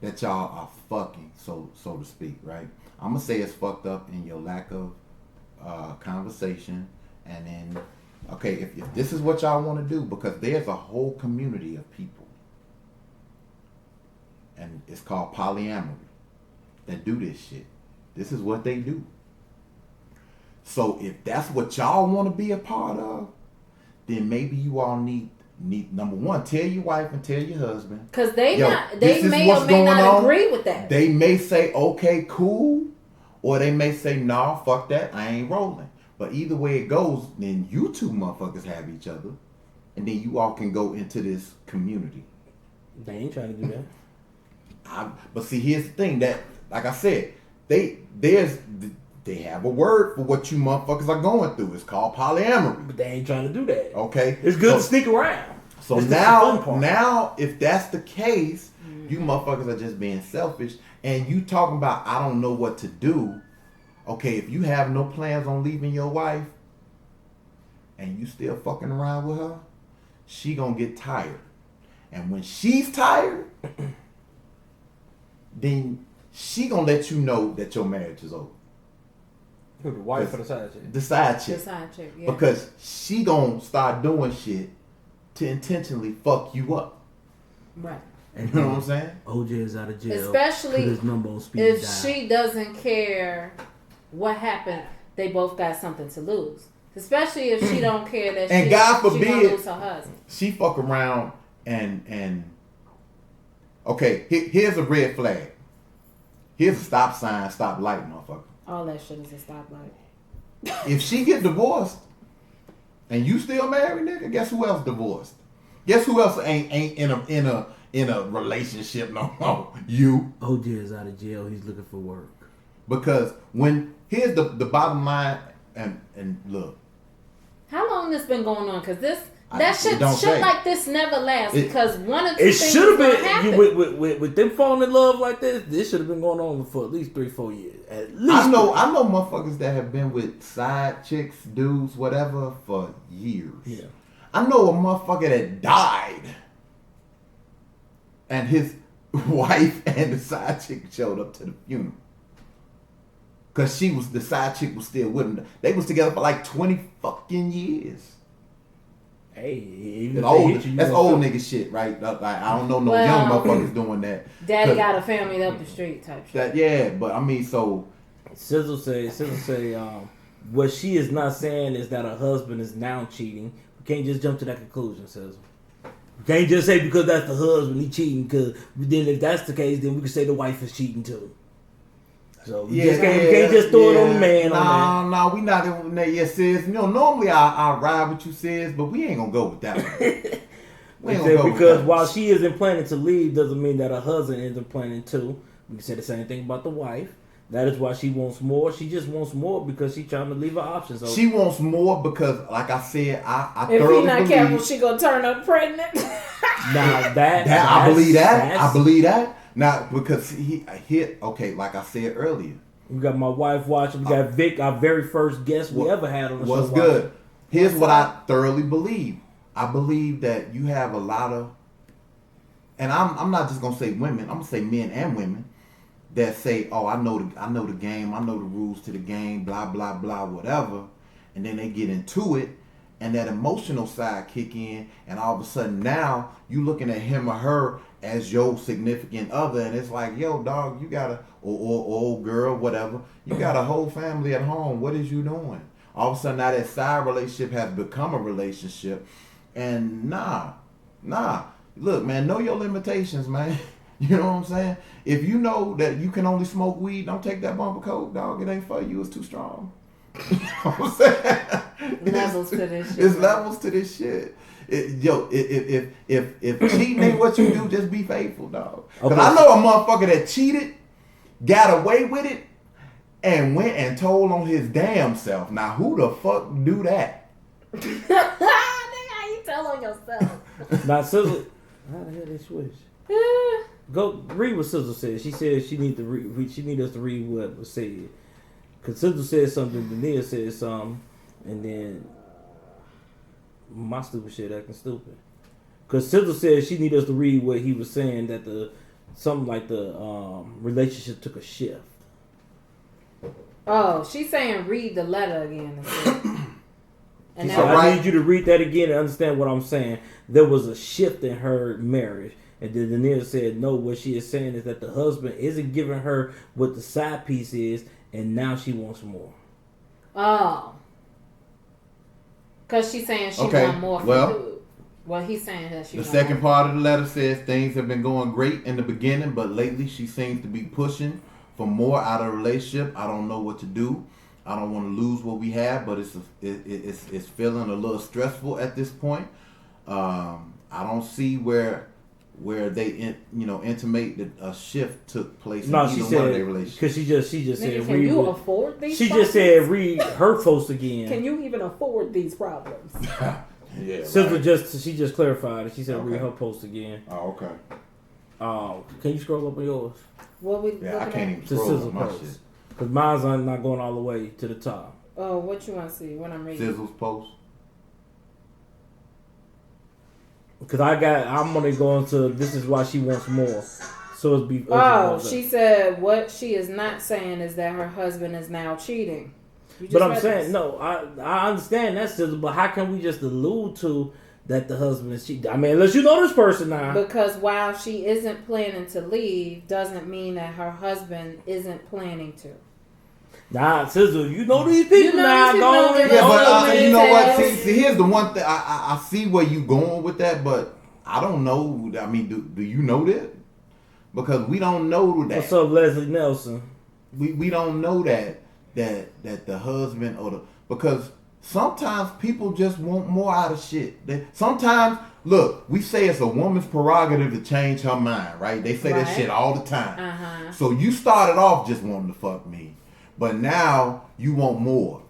that y'all are fucking, so to speak, right? I'm gonna say it's fucked up in your lack of conversation, and then okay, if this is what y'all want to do, because there's a whole community of people, and it's called polyamory, that do this shit. This is what they do. So if that's what y'all want to be a part of, then maybe you all need number one, tell your wife and tell your husband. Because this they is may what's or may going not on. agree with that. They may say, okay, cool. Or they may say, nah, fuck that, I ain't rolling. But either way it goes, then you two motherfuckers have each other. And then you all can go into this community. They ain't trying to do that. But see, here's the thing that, like I said, they have a word for what you motherfuckers are going through. It's called polyamory. But they ain't trying to do that. Okay? It's good to sneak around. So It's just the fun part. now, if that's the case, you motherfuckers are just being selfish, and you talking about I don't know what to do. Okay, if you have no plans on leaving your wife, and you still fucking around with her, she gonna get tired, and when she's tired, then she gonna let you know that your marriage is over. Who, the wife or the side chick? The side chick, The side chick, yeah. because she gonna start doing shit to intentionally fuck you up. Right. And You know what I'm saying? OJ is out of jail. Especially Put his number on speed if dial. she doesn't care what happened, they both got something to lose. Especially if she don't care that And she, God she gonna forbid- lose her husband. She fuck around and okay, here's a red flag. Here's a stop sign, stop light, motherfucker. All that shit is a stoplight. If she get divorced and you still married, nigga, guess who else divorced? Guess who else ain't in a relationship no more? You. OJ is out of jail. He's looking for work. Because here's the bottom line, and look. How long this been going on? Because It shit don't say. like this never lasts. It- Because one or two It things should have gonna been happen. with them falling in love like this. This should have been going on for at least 3-4 years. At least. I know motherfuckers that have been with side chicks, dudes, whatever, for years. Yeah. I know a motherfucker that died, and his wife and the side chick showed up to the funeral. Cause the side chick was still with him. They was together for like 20 fucking years. Hey, even That's if they old, hit you, you that's gonna old feel- nigga shit, right? Like, I don't know no young Well, motherfuckers doing that. Daddy 'Cause got a family up the street type shit. that. Yeah, but I mean, so Sizzle say, what she is not saying is that her husband is now cheating. We can't just jump to that conclusion, Sizzle. We can't just say because that's the husband he cheating. Because then if that's the case, then we can say the wife is cheating too. So we just can't just throw it on the man. Nah, we not in that yet, sis. You know, normally I ride with you, sis, but we ain't gonna go with that one. We ain't gonna go with Because that while one. she isn't planning to leave, doesn't mean that her husband isn't planning to. We can say the same thing about the wife. That is why she wants more. She just wants more because she's trying to leave her options open. She wants more because, like I said, I If thoroughly he not believe careful, she gonna turn up pregnant. Now I believe that. that's- I believe that. Now, because he hit, okay, like I said earlier, We got my wife watching. We got Vic, our very first guest we ever had on the show. what's good. Here's what I thoroughly believe. I believe that you have a lot of, and I'm not just gonna say women. I'm gonna say men and women that say, "Oh, I know the game. I know the rules to the game. Blah blah blah, whatever." And then they get into it, and that emotional side kick in, and all of a sudden now you looking at him or her as your significant other, and it's like, yo, dog, you got or old girl, whatever, you got a whole family at home. What is you doing? All of a sudden now that side relationship has become a relationship, and nah, look, man, know your limitations, man. You know what I'm saying? If you know that you can only smoke weed, don't take that bumper coke, dog. It ain't for you. It's too strong. You know what I'm saying? Levels to this shit, It's man. levels to this shit. If cheating ain't what you do, just be faithful, dog. Because Okay. I know a motherfucker that cheated, got away with it, and went and told on his damn self. Now, who the fuck do that? Nigga, how you tell on yourself? Now, Sizzle, how the hell they switch? Go read what Sizzle said. She said she need to read. She need us to read what was said. Cause Sizzle said something, Dania said something, and then my stupid shit acting stupid. Cause Sizzle said she need us to read what he was saying that the relationship took a shift. Oh, she's saying read the letter again. And So that, I need you to read that again and understand what I'm saying. There was a shift in her marriage. And then Dania said, no, what she is saying is that the husband isn't giving her what the side piece is, and now she wants more. oh. Because she's saying she Okay, want more from well, dude. Well, he's saying that she The want second more. part of the letter says things have been going great in the beginning, but lately she seems to be pushing for more out of the relationship. I don't know what to do. I don't want to lose what we have, but it's feeling a little stressful at this point. I don't see where they intimate that a shift took place No, in she either one of their said, relationships. because she just said, Nigga, can read you what- afford these she problems? just said, read her post again. Can you even afford these problems? Yeah, Sister she just clarified it. She said, read Okay. her post again. Oh, okay. Can you scroll up on yours? What we Yeah, I looking can't at? even To scroll Sizzle on my post. shit. Because mine's not going all the way to the top. Oh, what you want to see? What I'm reading? Sizzle's post. Because I'm only going to, this is why she wants more. So it's be. Oh, she said what she is not saying is that her husband is now cheating. You just But I'm read saying, this. no, I understand that, Sizzle, but how can we just allude to that the husband is cheating? I mean, unless you know this person now. Because while she isn't planning to leave, doesn't mean that her husband isn't planning to. Nah, Sizzle, you know these people You know now. these people Go don't on give and a Yeah, go but on fuck. and- you know what? Details. See, here's the one thing. I see where you going with that, but I don't know. I mean, do you know that? Because we don't know that. What's up, Leslie Nelson? We don't know that the husband or the, because sometimes people just want more out of shit. Sometimes, look, we say it's a woman's prerogative to change her mind, right? They say that Right. shit all the time. Uh-huh. So you started off just wanting to fuck me, but now you want more.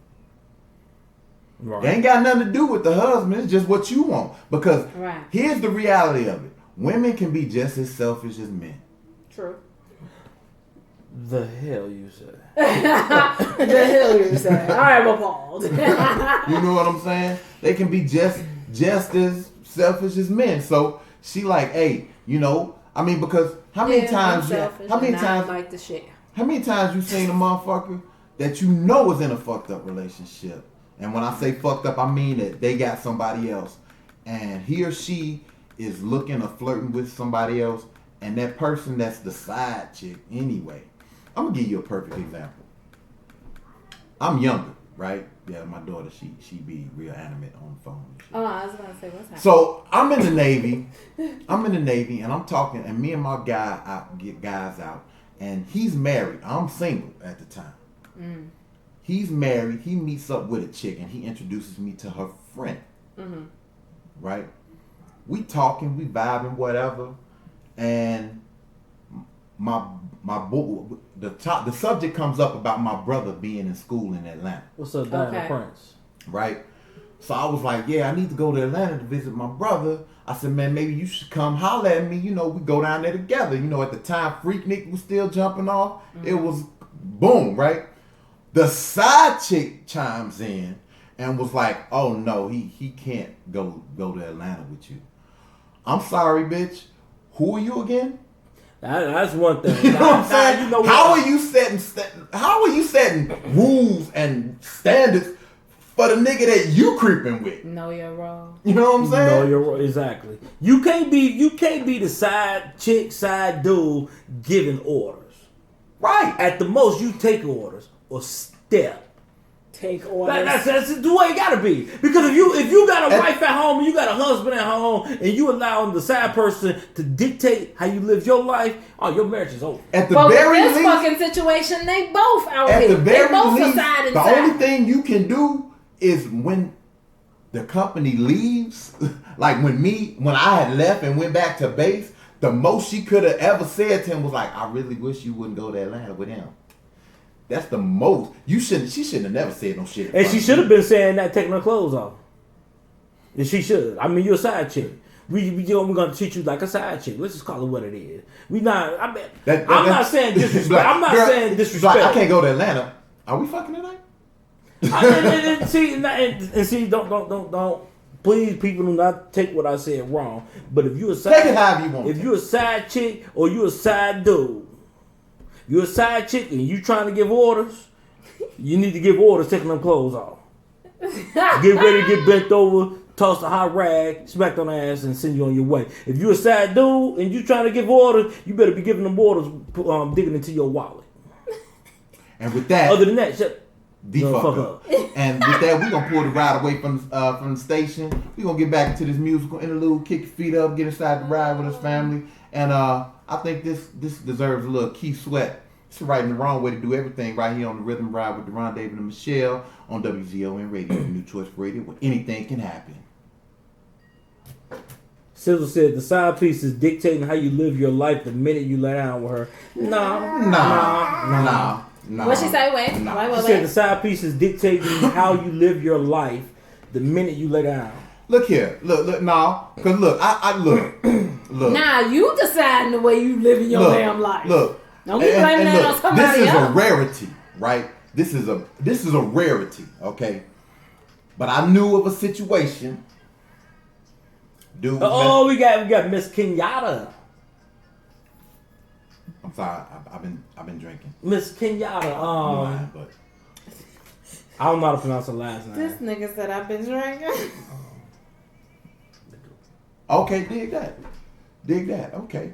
Right. It ain't got nothing to do with the husband. It's just what you want. Because Right. here's the reality of it: women can be just as selfish as men. True. The hell you said? The hell you say? I am appalled. You know what I'm saying? They can be just as selfish as men. So she like, hey, I mean, because how many times? How many times? like the shit. How many times you seen a motherfucker that you know is in a fucked up relationship? And when I say fucked up, I mean that they got somebody else, and he or she is looking or flirting with somebody else, and that person that's the side chick anyway. I'm gonna give you a perfect example. I'm younger, right? Yeah, my daughter, she be real animate on the phone. And shit. Oh, I was about to say, what's happening? So I'm in the Navy. And I'm talking, and me and my guy get guys out, and he's married. I'm single at the time. He's married. He meets up with a chick, and he introduces me to her friend. Right? We talking, we vibing, whatever, and the subject comes up about my brother being in school in Atlanta. What's up, Diana Okay. Prince? Right? So I was like, yeah, I need to go to Atlanta to visit my brother. I said, man, maybe you should come holler at me. We go down there together. At the time, Freaknik was still jumping off. It was boom, right? The side chick chimes in and was like, oh, no, he can't go to Atlanta with you. I'm sorry, bitch. Who are you again? That's one thing. You know what I'm saying? You know what? How are you setting rules and standards for the nigga that you creeping with? No, you're wrong. You know what I'm saying? No, you're right. Exactly. You can't be the side chick, side dude giving orders. Right. At the most, you take orders or step. Take orders. That's the way it gotta be. Because if you got a wife at home and you got a husband at home and you allowing the side person to dictate how you live your life, your marriage is over. At the But with very this least, fucking situation, they both out at here. the very They both least, side and the side. only thing you can do is when the company leaves, like when I had left and went back to base, the most she could have ever said to him was like, I really wish you wouldn't go to Atlanta with him. She shouldn't have never said no shit. And she should have been saying that, taking her clothes off. And she should. I mean, you're a side chick. We're going to treat you like a side chick. Let's just call it what it is. I'm not saying disrespect. I'm not saying disrespect. I can't go to Atlanta. Are we fucking tonight? See, don't. Please, people, do not take what I said wrong. But if you a side, Take it however you want. if you a side chick or you a side dude, you a side chick and you trying to give orders, You need to give orders, taking them clothes off. Get ready to get bent over, toss a hot rag, smack on the ass, and send you on your way. If you a sad dude and you trying to give orders, you better be giving them orders, digging into your wallet. And with that, Other than that, shut the the fuck fuck up. up. And with that, we gonna pull the ride away from the station. We gonna get back into this musical interlude, kick your feet up, get inside the ride with his family. And I think this deserves a little Keith Sweat. It's the right and the wrong way to do everything right here on the Rhythm Ride with Deron David and Michelle on WZON Radio, New Choice Radio, where anything can happen. Sizzle said the side piece is dictating how you live your life the minute you lay down with her. Nah. What she say? Wait. Nah. Wait, She wait, said the wait. side piece is dictating how you live your life the minute you lay down. Look here, look, nah, cause look, I look. Nah, you deciding the way you living your damn life. Look, Don't be blaming that on somebody this is else. a rarity, right? This is a rarity, okay? But I knew of a situation. Dude, Oh, we got Miss Kenyatta. I'm sorry, I've been drinking. Miss Kenyatta. But I don't know how to pronounce her last name. This nigga said I've been drinking. okay, dig that. Okay,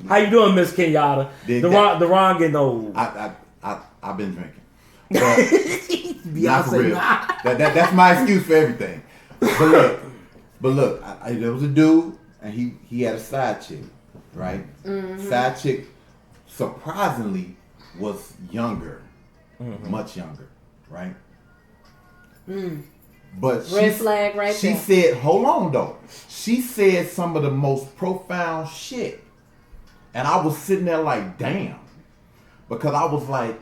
How you doing, Miss Kenyatta? Dig The that. wrong getting old. I've been drinking. But not for Beyonce, real. nah. That's my excuse for everything. But look, there was a dude and he had a side chick, right? Mm-hmm. Side chick surprisingly was younger, much younger, right? But Red flag right she there. said, hold on though. She said some of the most profound shit. And I was sitting there like, damn. Because I was like,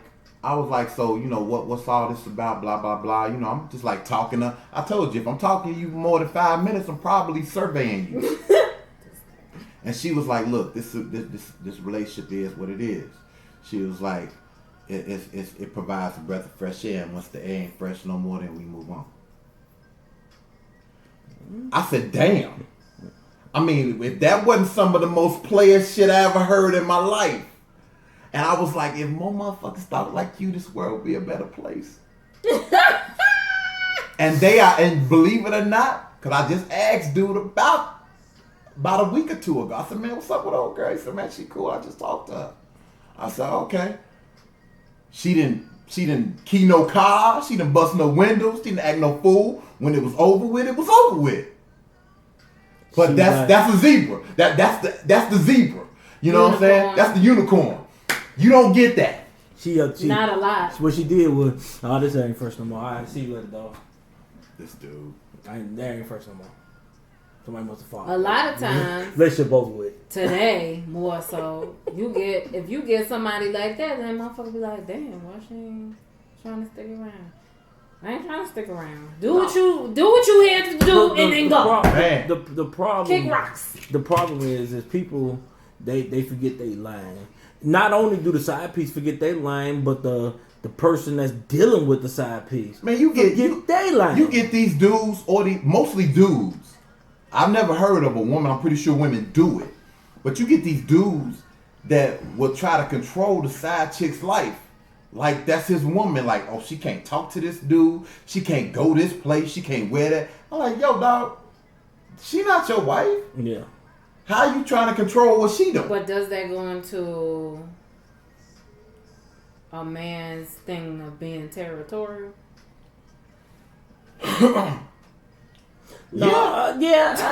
so, you know, what's all this about? Blah, blah, blah. You know, I'm just like talking to, I told you, if I'm talking to you more than 5 minutes, I'm probably surveying you. And she was like, look, this relationship is what it is. She was like, it provides a breath of fresh air, and once the air ain't fresh no more, then we move on. I said, damn. I mean, if that wasn't some of the most player shit I ever heard in my life. And I was like, if more motherfuckers thought like you, this world would be a better place. And believe it or not, because I just asked dude about a week or two ago. I said, man, what's up with old girl? He said, man, she cool. I just talked to her. I said, okay. She didn't key no car. She didn't bust no windows. She didn't act no fool. When it was over with, it was over with. But that's a zebra. That's the zebra. You know what I'm saying? That's the unicorn. You don't get that. She Not a lot. What she did was, oh, this ain't first no more. All right, see you later, dog. This dude. That ain't first no more. Somebody must have fought. A lot of times Relationship over with. today, more so, if you get somebody like that, then motherfucker be like, damn, why she ain't trying to stick around? I ain't trying to stick around. Do what you had to do and then go. Man. The problem. Kick rocks. The problem is people they forget they line. Not only do the side piece forget they line, but the person that's dealing with the side piece. Man, you get they line. You get these dudes, mostly dudes. I've never heard of a woman. I'm pretty sure women do it, but you get these dudes that will try to control the side chick's life. Like that's his woman. Like, oh, she can't talk to this dude. She can't go this place. She can't wear that. I'm like, yo, dog, she not your wife. Yeah. How you trying to control what she doing? But does that go into a man's thing of being territorial? Yes, sir.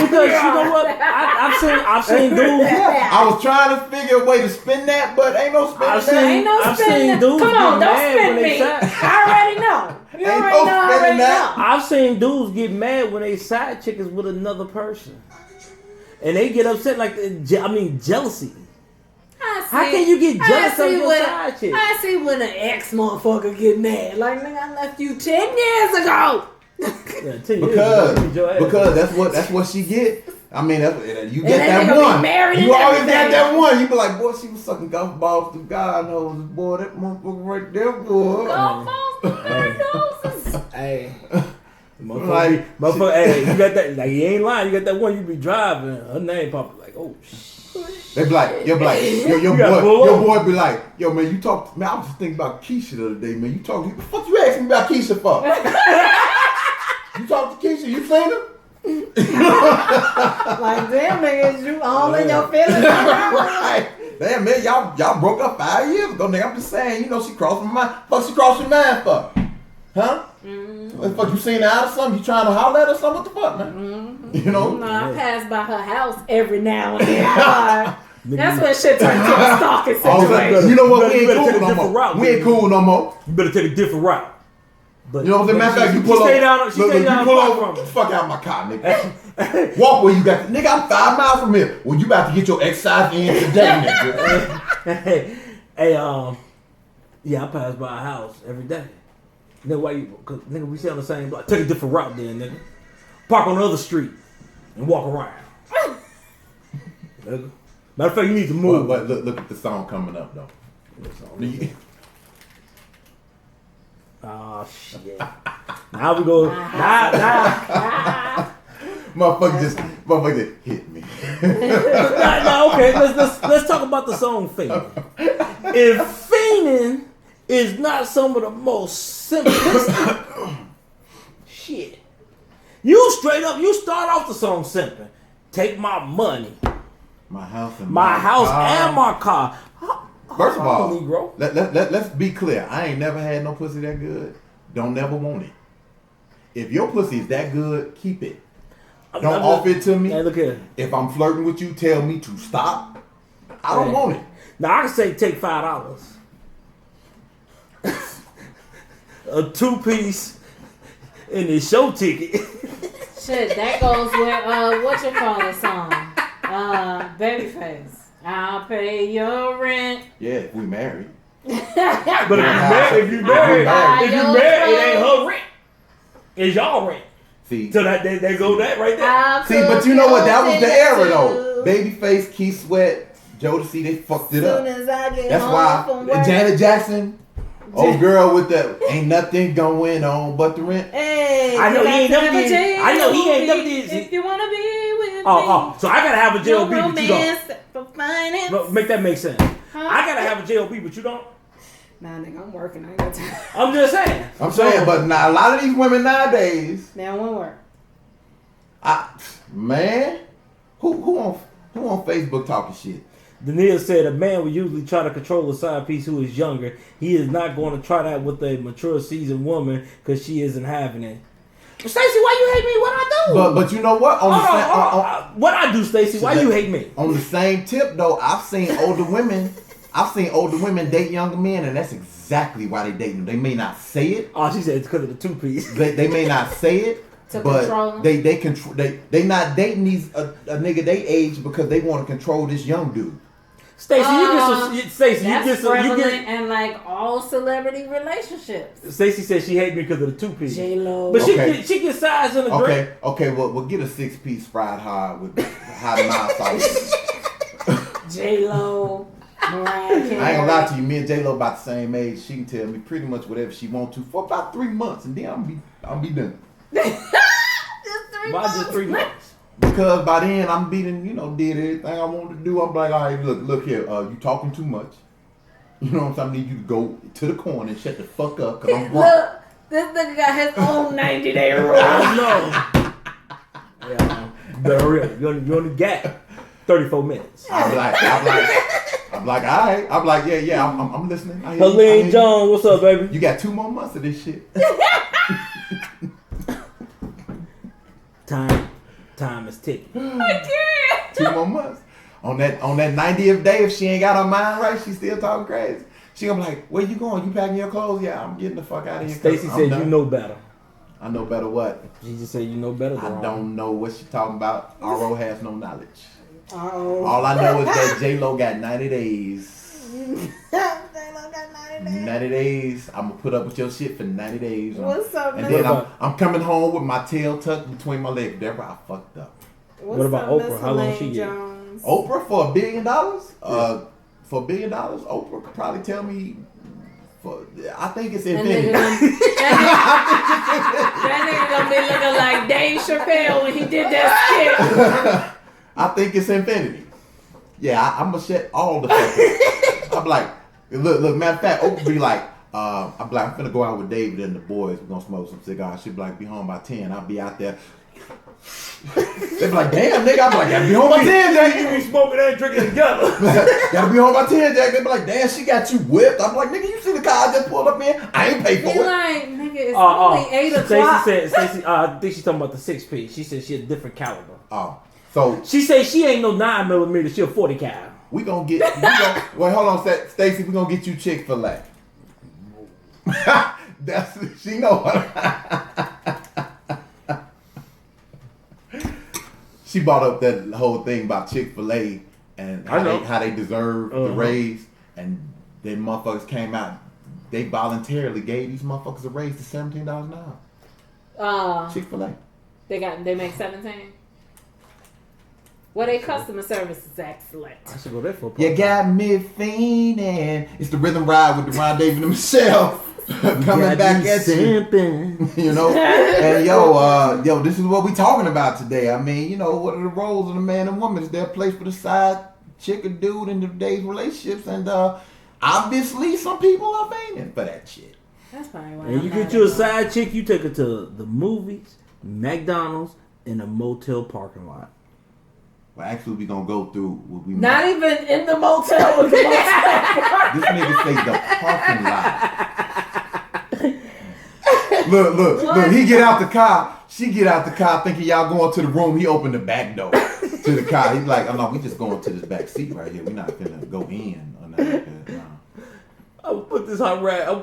Because you know what? I've seen dudes. I was trying to figure a way to spin that, but ain't no spin I've that. seen- Ain't no I've spinning. seen dudes Come on, get don't mad spin when they me. side- I already know. You Ain't already no know. I spinning already that. know. I've seen dudes get mad when they side chick is with another person, and they get upset like jealousy. How can you get jealous of your side chick? I see when an ex motherfucker get mad. Like, nigga, I left you 10 years ago. Yeah, 10 years ago, you beat your ass. Because that's what she get. I mean, you get that that nigga be one. married You and always got everything. that one. You be like, boy, she was sucking golf balls to God knows, boy, that motherfucker right there, boy. Hey, Like, motherfucker, hey, you got that? Like, he ain't lying. You got that one you be driving. Her name probably like, oh shit. They be like, your You gotta pull your over. boy be like, yo man, you talk. Man, I was just thinking about Keisha the other day, man. You talk. What the fuck you asking me about Keisha for? You talk to Keisha? You seen her? Like, damn, niggas, you all in your feelings. Right. Damn man, y'all broke up 5 years ago, nigga. I'm just saying, you know, she crossed my mind. Fuck, she crossed your mind for? Huh? What the fuck, you seen her out or something? You trying to holler at her or something? What the fuck, man? You know? No, I pass by her house every now and then. That's when shit turned into a stalking Oh, situation. you know what? You We better ain't take a cool no different more. route, We ain't nigga. cool no more. You better take a different route. But You know what I'm saying? Matter of fact, you pull she up. stay down. She Look, stay you down pull far over. from Get the me. fuck out of my car, nigga. Walk where you got. Nigga, I'm 5 miles from here. Well, you about to get your exercise in today, nigga. Hey, yeah, I pass by a house every day. Nigga, why you? Cause nigga, we stay on the same block. Take a different route, then, nigga. Park on the other street and walk around. Nigga. Matter of fact, you need to move. But look at the song coming up though. Oh shit! Now we go. Now. Motherfucker just hit me. Nah, okay. Let's talk about the song "Fiendin'." If fiending is not some of the most simplistic shit, you straight up you start off the song simping. Take my money, My house and my house, car. and my car. First of all, Negro. let's be clear. I ain't never had no pussy that good. Don't never want it. If your pussy is that good, keep it. Don't offer it to me. Hey, look here. If I'm flirting with you, tell me to stop. I don't want it. Now I can say take $5. A 2-piece and a show ticket. Shit, that goes with what you call it song? Babyface. I'll pay your rent. Yeah, if we married. But if you married, it ain't her rent. It's y'all rent. See, So that they go that right there. see, but you know what? That was the era though. Babyface, Keith Sweat, Jodeci, they fucked it up. That's why Janet Jackson, old girl with the ain't nothing going on but the rent. Hey, I know he ain't never did. J.O.B. I know he ain't never did. If you wanna be with me, So I gotta have a J.O.B. no but you don't. romance for finance. No, make that make sense. I gotta have a J.O.B. but you don't. Nah, nigga, I'm working. I ain't got time. I'm just saying. I'm saying, but now a lot of these women nowadays, Now one word. man, who on Facebook talking shit? Daniel said a man will usually try to control a side piece who is younger. He is not going to try that with a mature, seasoned woman because she isn't having it. Stacey, why you hate me? What I do? But you know what? Hold on. What I do, Stacey? Why you hate me? On the same tip though, I've seen older women date younger men, and that's exactly why they date them. They may not say it. Oh, she said it's because of the 2-piece. They may not say it. To But control them? they control they not dating these a nigga they age because they want to control this young dude. Stacey, you get some. Stacey, you That's get some. You prevalent get. in like all celebrity relationships. Stacey said she hate me because of the 2-piece. J-Lo. But Okay. she get size in the drink. Okay. Well, we'll get a 6-piece fried hard with hot mild sauce. J-Lo. Mariah Carey. I ain't gonna lie to you. Me and J Lo about the same age. She can tell me pretty much whatever she want to for about 3 months, and then I'll be done. Why just 3 months? Because by then I'm did everything I wanted to do. I'm like, all right, look here, you talking too much. You know what I'm saying? I need you to go to the corner and shut the fuck up, cause I'm drunk. Look, this nigga got his own 90-day rule. I know. Yeah, better hurry up. You only got 34 minutes. I'm like, all right. I'm like, yeah. I'm listening. I hear you, I hear Helene you. Jones, what's up, baby? You got 2 more months of this shit. Time is ticking. 2 more months. On that 90th day, if she ain't got her mind right, she still talking crazy. She gonna be like, where you going? You packing your clothes? Yeah, I'm getting the fuck out of here. 'Cause Stacey I'm said done. you know better. I know better what? She just said you know better than I don't know what she talking about. RO has no knowledge. Uh-oh. All I know is that J-Lo got 90 days. 90 days. I'm gonna put up with your shit for 90 days. What's up, And Miss- then I'm coming home with my tail tucked between my legs. Deborah, I fucked up. What's What about up, Oprah? Miss How long Elaine she get? Jones? Oprah for $1 billion? For $1 billion, Oprah could probably tell me. I think it's That infinity. nigga gonna be looking like Dave Chappelle when he did that skit. I think it's infinity. Yeah, I'm gonna shut all the fuck up. I'm like, look, matter of fact, Oprah be like, I'm like, I'm finna go out with David and the boys. We're gonna smoke some cigars. She'll be like, be home by 10. I'll be out there. They be like, damn, nigga. I'm like, gotta be home by 10, Jack. You be smoking and drinking together. Gotta be home by 10, Jack. They be like, damn, she got you whipped. I'm like, nigga, you see the car I just pulled up in? I ain't paid for Be it. like, nigga, it's only 8 o'clock. Stacey, I think she's talking about the 6P. She said she a different caliber. Oh, so She said she ain't no 9mm. She a 40 cal. we gonna get. Wait, hold on, Stacey. We gonna get you Chick-fil-A. That's she know. She brought up that whole thing about Chick-fil-A and how they deserve the raise, and then motherfuckers came out. They voluntarily gave these motherfuckers a raise to $17 an hour. Chick-fil-A. They make 17. Well, they customer service is excellent. I should go there for a You got me fiending. It's the Rhythm Ride with Deron David and Michelle coming back at you. You know, and yo, this is what we talking about today. I mean, you know, what are the roles of a man and woman? Is there a place for the side chick or dude in today's relationships? And obviously, some people are fiending for that shit. That's probably why. And you get you a side chick, you take her to the movies, McDonald's, and a motel parking lot. Well, actually, we gonna go through what we Not even in the motel with the motel. This nigga say the parking lot. Look. He get out the car. She get out the car thinking y'all going to the room. He opened the back door to the car. He's like, oh no, we just going to this back seat right here. We're not gonna go in or nothing like that. No. I'll put this rag on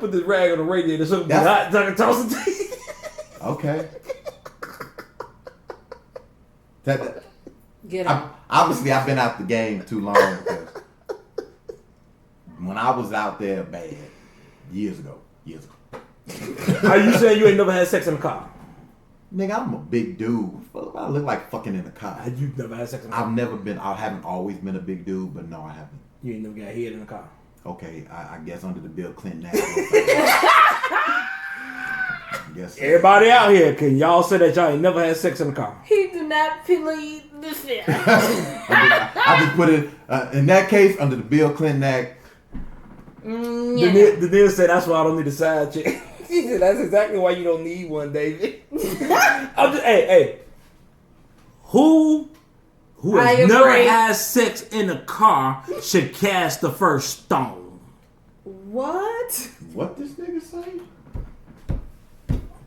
the radiator so it can be hot so I can toss it. Okay. Get him. Obviously, I've been out the game too long because when I was out there bad, years ago. Are you saying you ain't never had sex in a car? Nigga, I'm a big dude. I look like fucking in a car. You never had sex in a car? I haven't always been a big dude, but no, I haven't. You ain't never got hit in a car? Okay, I guess under the Bill Clinton Act. Yes. Everybody out here, can y'all say that y'all ain't never had sex in a car? He do not plead the fifth. I just put it, in that case, under the Bill Clinton Act. The deal said that's why I don't need a side chick. She said that's exactly why you don't need one, David. Hey. Who has never had sex in a car should cast the first stone? What? What this nigga say?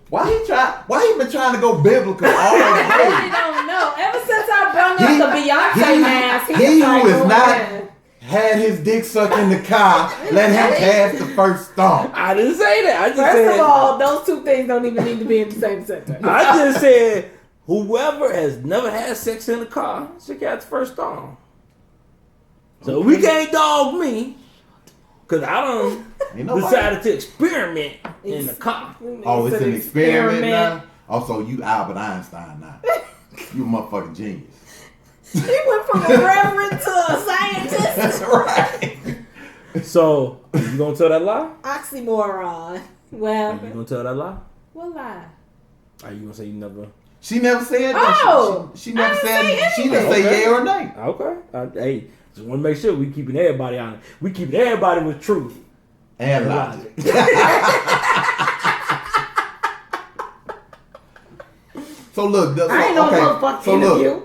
Why he been trying to go biblical all the I way? really don't know. Ever since I brought up the Beyonce mask, he he's like, who is oh, not yeah. had his dick sucked in the car, let him cast the first stomp. I didn't say that. I just First said. of all, those two things don't even need to be in the same sentence. I just said whoever has never had sex in a car should cast the first stone. So we can't dog me. Cause I done decided to experiment in the car. Oh, it's an experiment now? Also, you Albert Einstein now. You a motherfucking genius. He went from a reverend to a scientist. That's right. So, you gonna tell that lie? Oxymoron. Well, You gonna tell that lie? what lie? Are you gonna say you never? She never said that. Oh, she never I said. didn't say She didn't say anything. yay or nay. Okay. Hey, just want to make sure we keeping everybody honest. We keeping everybody with truth And logic. So look, I ain't no motherfucking interview.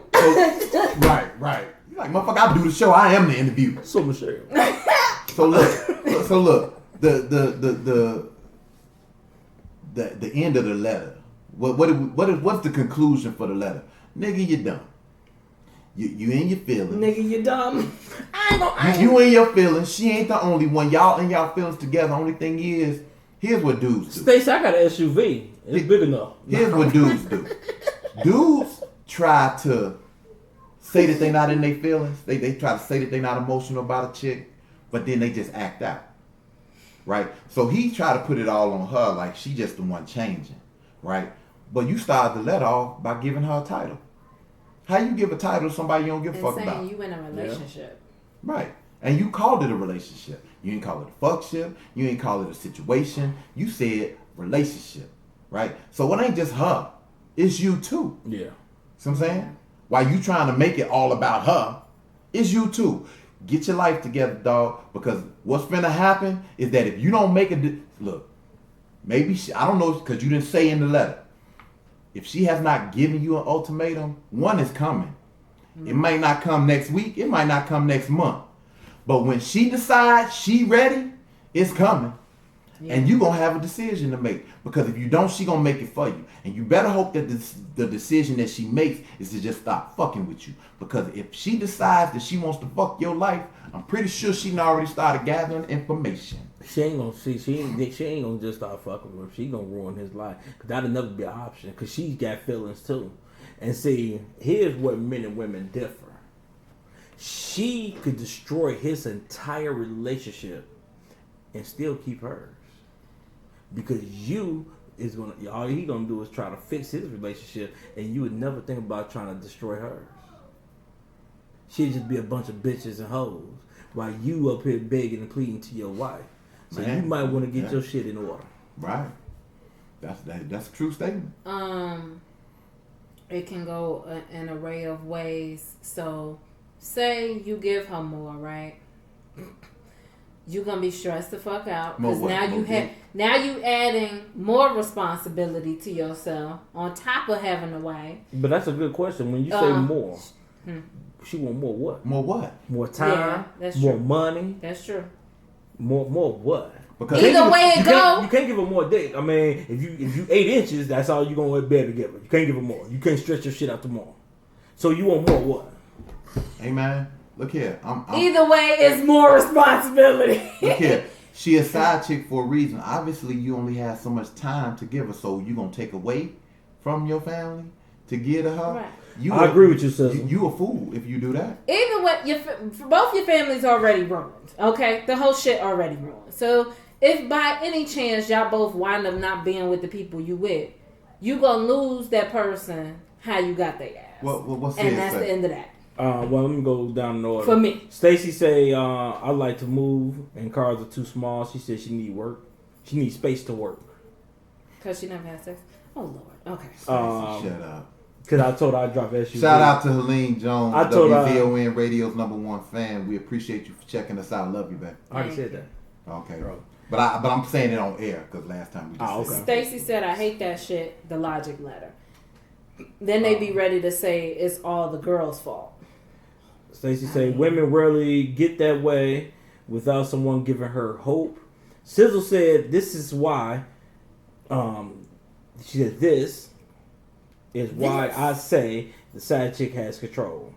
Right. You like motherfucker? I do the show. I am the interview. So Michelle. So look. The end of the letter. What's the conclusion for the letter? Nigga, you dumb. You in your feelings. Nigga, you dumb. You in your feelings. She ain't the only one. Y'all in y'all feelings together. Only thing is, here's what dudes do. Stacey, I got an SUV. It's big enough. Here's what dudes do. Dudes try to say that they not in their feelings. They try to say that they not emotional about a chick, but then they just act out. Right? So he tried to put it all on her like she just the one changing. Right? But you started the letter off by giving her a title. How you give a title to somebody you don't give a fuck about? You in a relationship. Right. And you called it a relationship. You ain't call it a fuckship. You ain't call it a situation. You said relationship. Right? So it ain't just her. It's you too. Yeah. See what I'm saying? While you trying to make it all about her, It's you too. Get your life together, dog. Because what's finna happen is that if you don't make look, maybe I don't know, because you didn't say in the letter. If she has not given you an ultimatum, one is coming. It might not come next week. It might not come next month. But when she decides she ready, it's coming. Yeah. And you going to have a decision to make. Because if you don't, she going to make it for you. And you better hope that the decision that she makes is to just stop fucking with you. Because if she decides that she wants to fuck your life, I'm pretty sure she done already started gathering information. She ain't gonna see. She ain't gonna just start fucking with him. She gonna ruin his life. Cause that'll never be an option. Cause she's got feelings too. And see, here's what men and women differ. She could destroy his entire relationship and still keep hers. Because all he gonna do is try to fix his relationship, and you would never think about trying to destroy hers. She'd just be a bunch of bitches and hoes while you up here begging and pleading to your wife. So you might want to get your shit in order. Right. That's a true statement. It can go an array of ways. So, say you give her more, right? You're gonna be stressed the fuck out because now you adding more responsibility to yourself on top of having a wife. But that's a good question. When you say more, she want more what? More what? More time. Yeah, that's more true. money. That's true. More what? Because either way it go, you can't give her more dick. I mean, if you 8 inches, that's all you gonna be able to give her. You can't give her more. You can't stretch your shit out to more. So you want more what? Hey man, look here. I'm either way, it's more responsibility. Look here. She a side chick for a reason. Obviously, you only have so much time to give her. So you gonna take away from your family to give to her? Right. I agree with you, sister. You a fool if you do that. Either way, both your families already ruined. Okay, the whole shit already ruined. So if by any chance y'all both wind up not being with the people you with, you gonna lose that person how you got their ass. What's and that's the end of that. Well, let me go down the order. For me, Stacy say I like to move and cars are too small. She said she need work. She needs space to work. Cause she never had sex. Oh Lord. Okay. Shut up. Cause I told her I'd drop SUV. Shout out to Helene Jones, I told WVON Radio's #1 fan. We appreciate you for checking us out. Love you, babe. I already said that. Okay. Bro. But I'm saying it on air because last time we just okay. Stacy said, "I hate that shit." The logic letter. Then they be ready to say it's all the girl's fault. Stacy say women rarely get that way without someone giving her hope. Sizzle said this is why. She said this is why I say the side chick has control.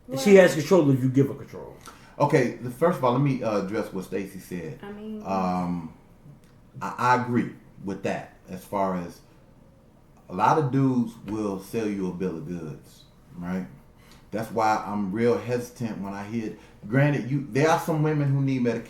Well, she has control if you give her control. Okay, first of all, let me address what Stacy said. I mean, I agree with that. As far as a lot of dudes will sell you a bill of goods, right? That's why I'm real hesitant when I hear. Granted, there are some women who need medication.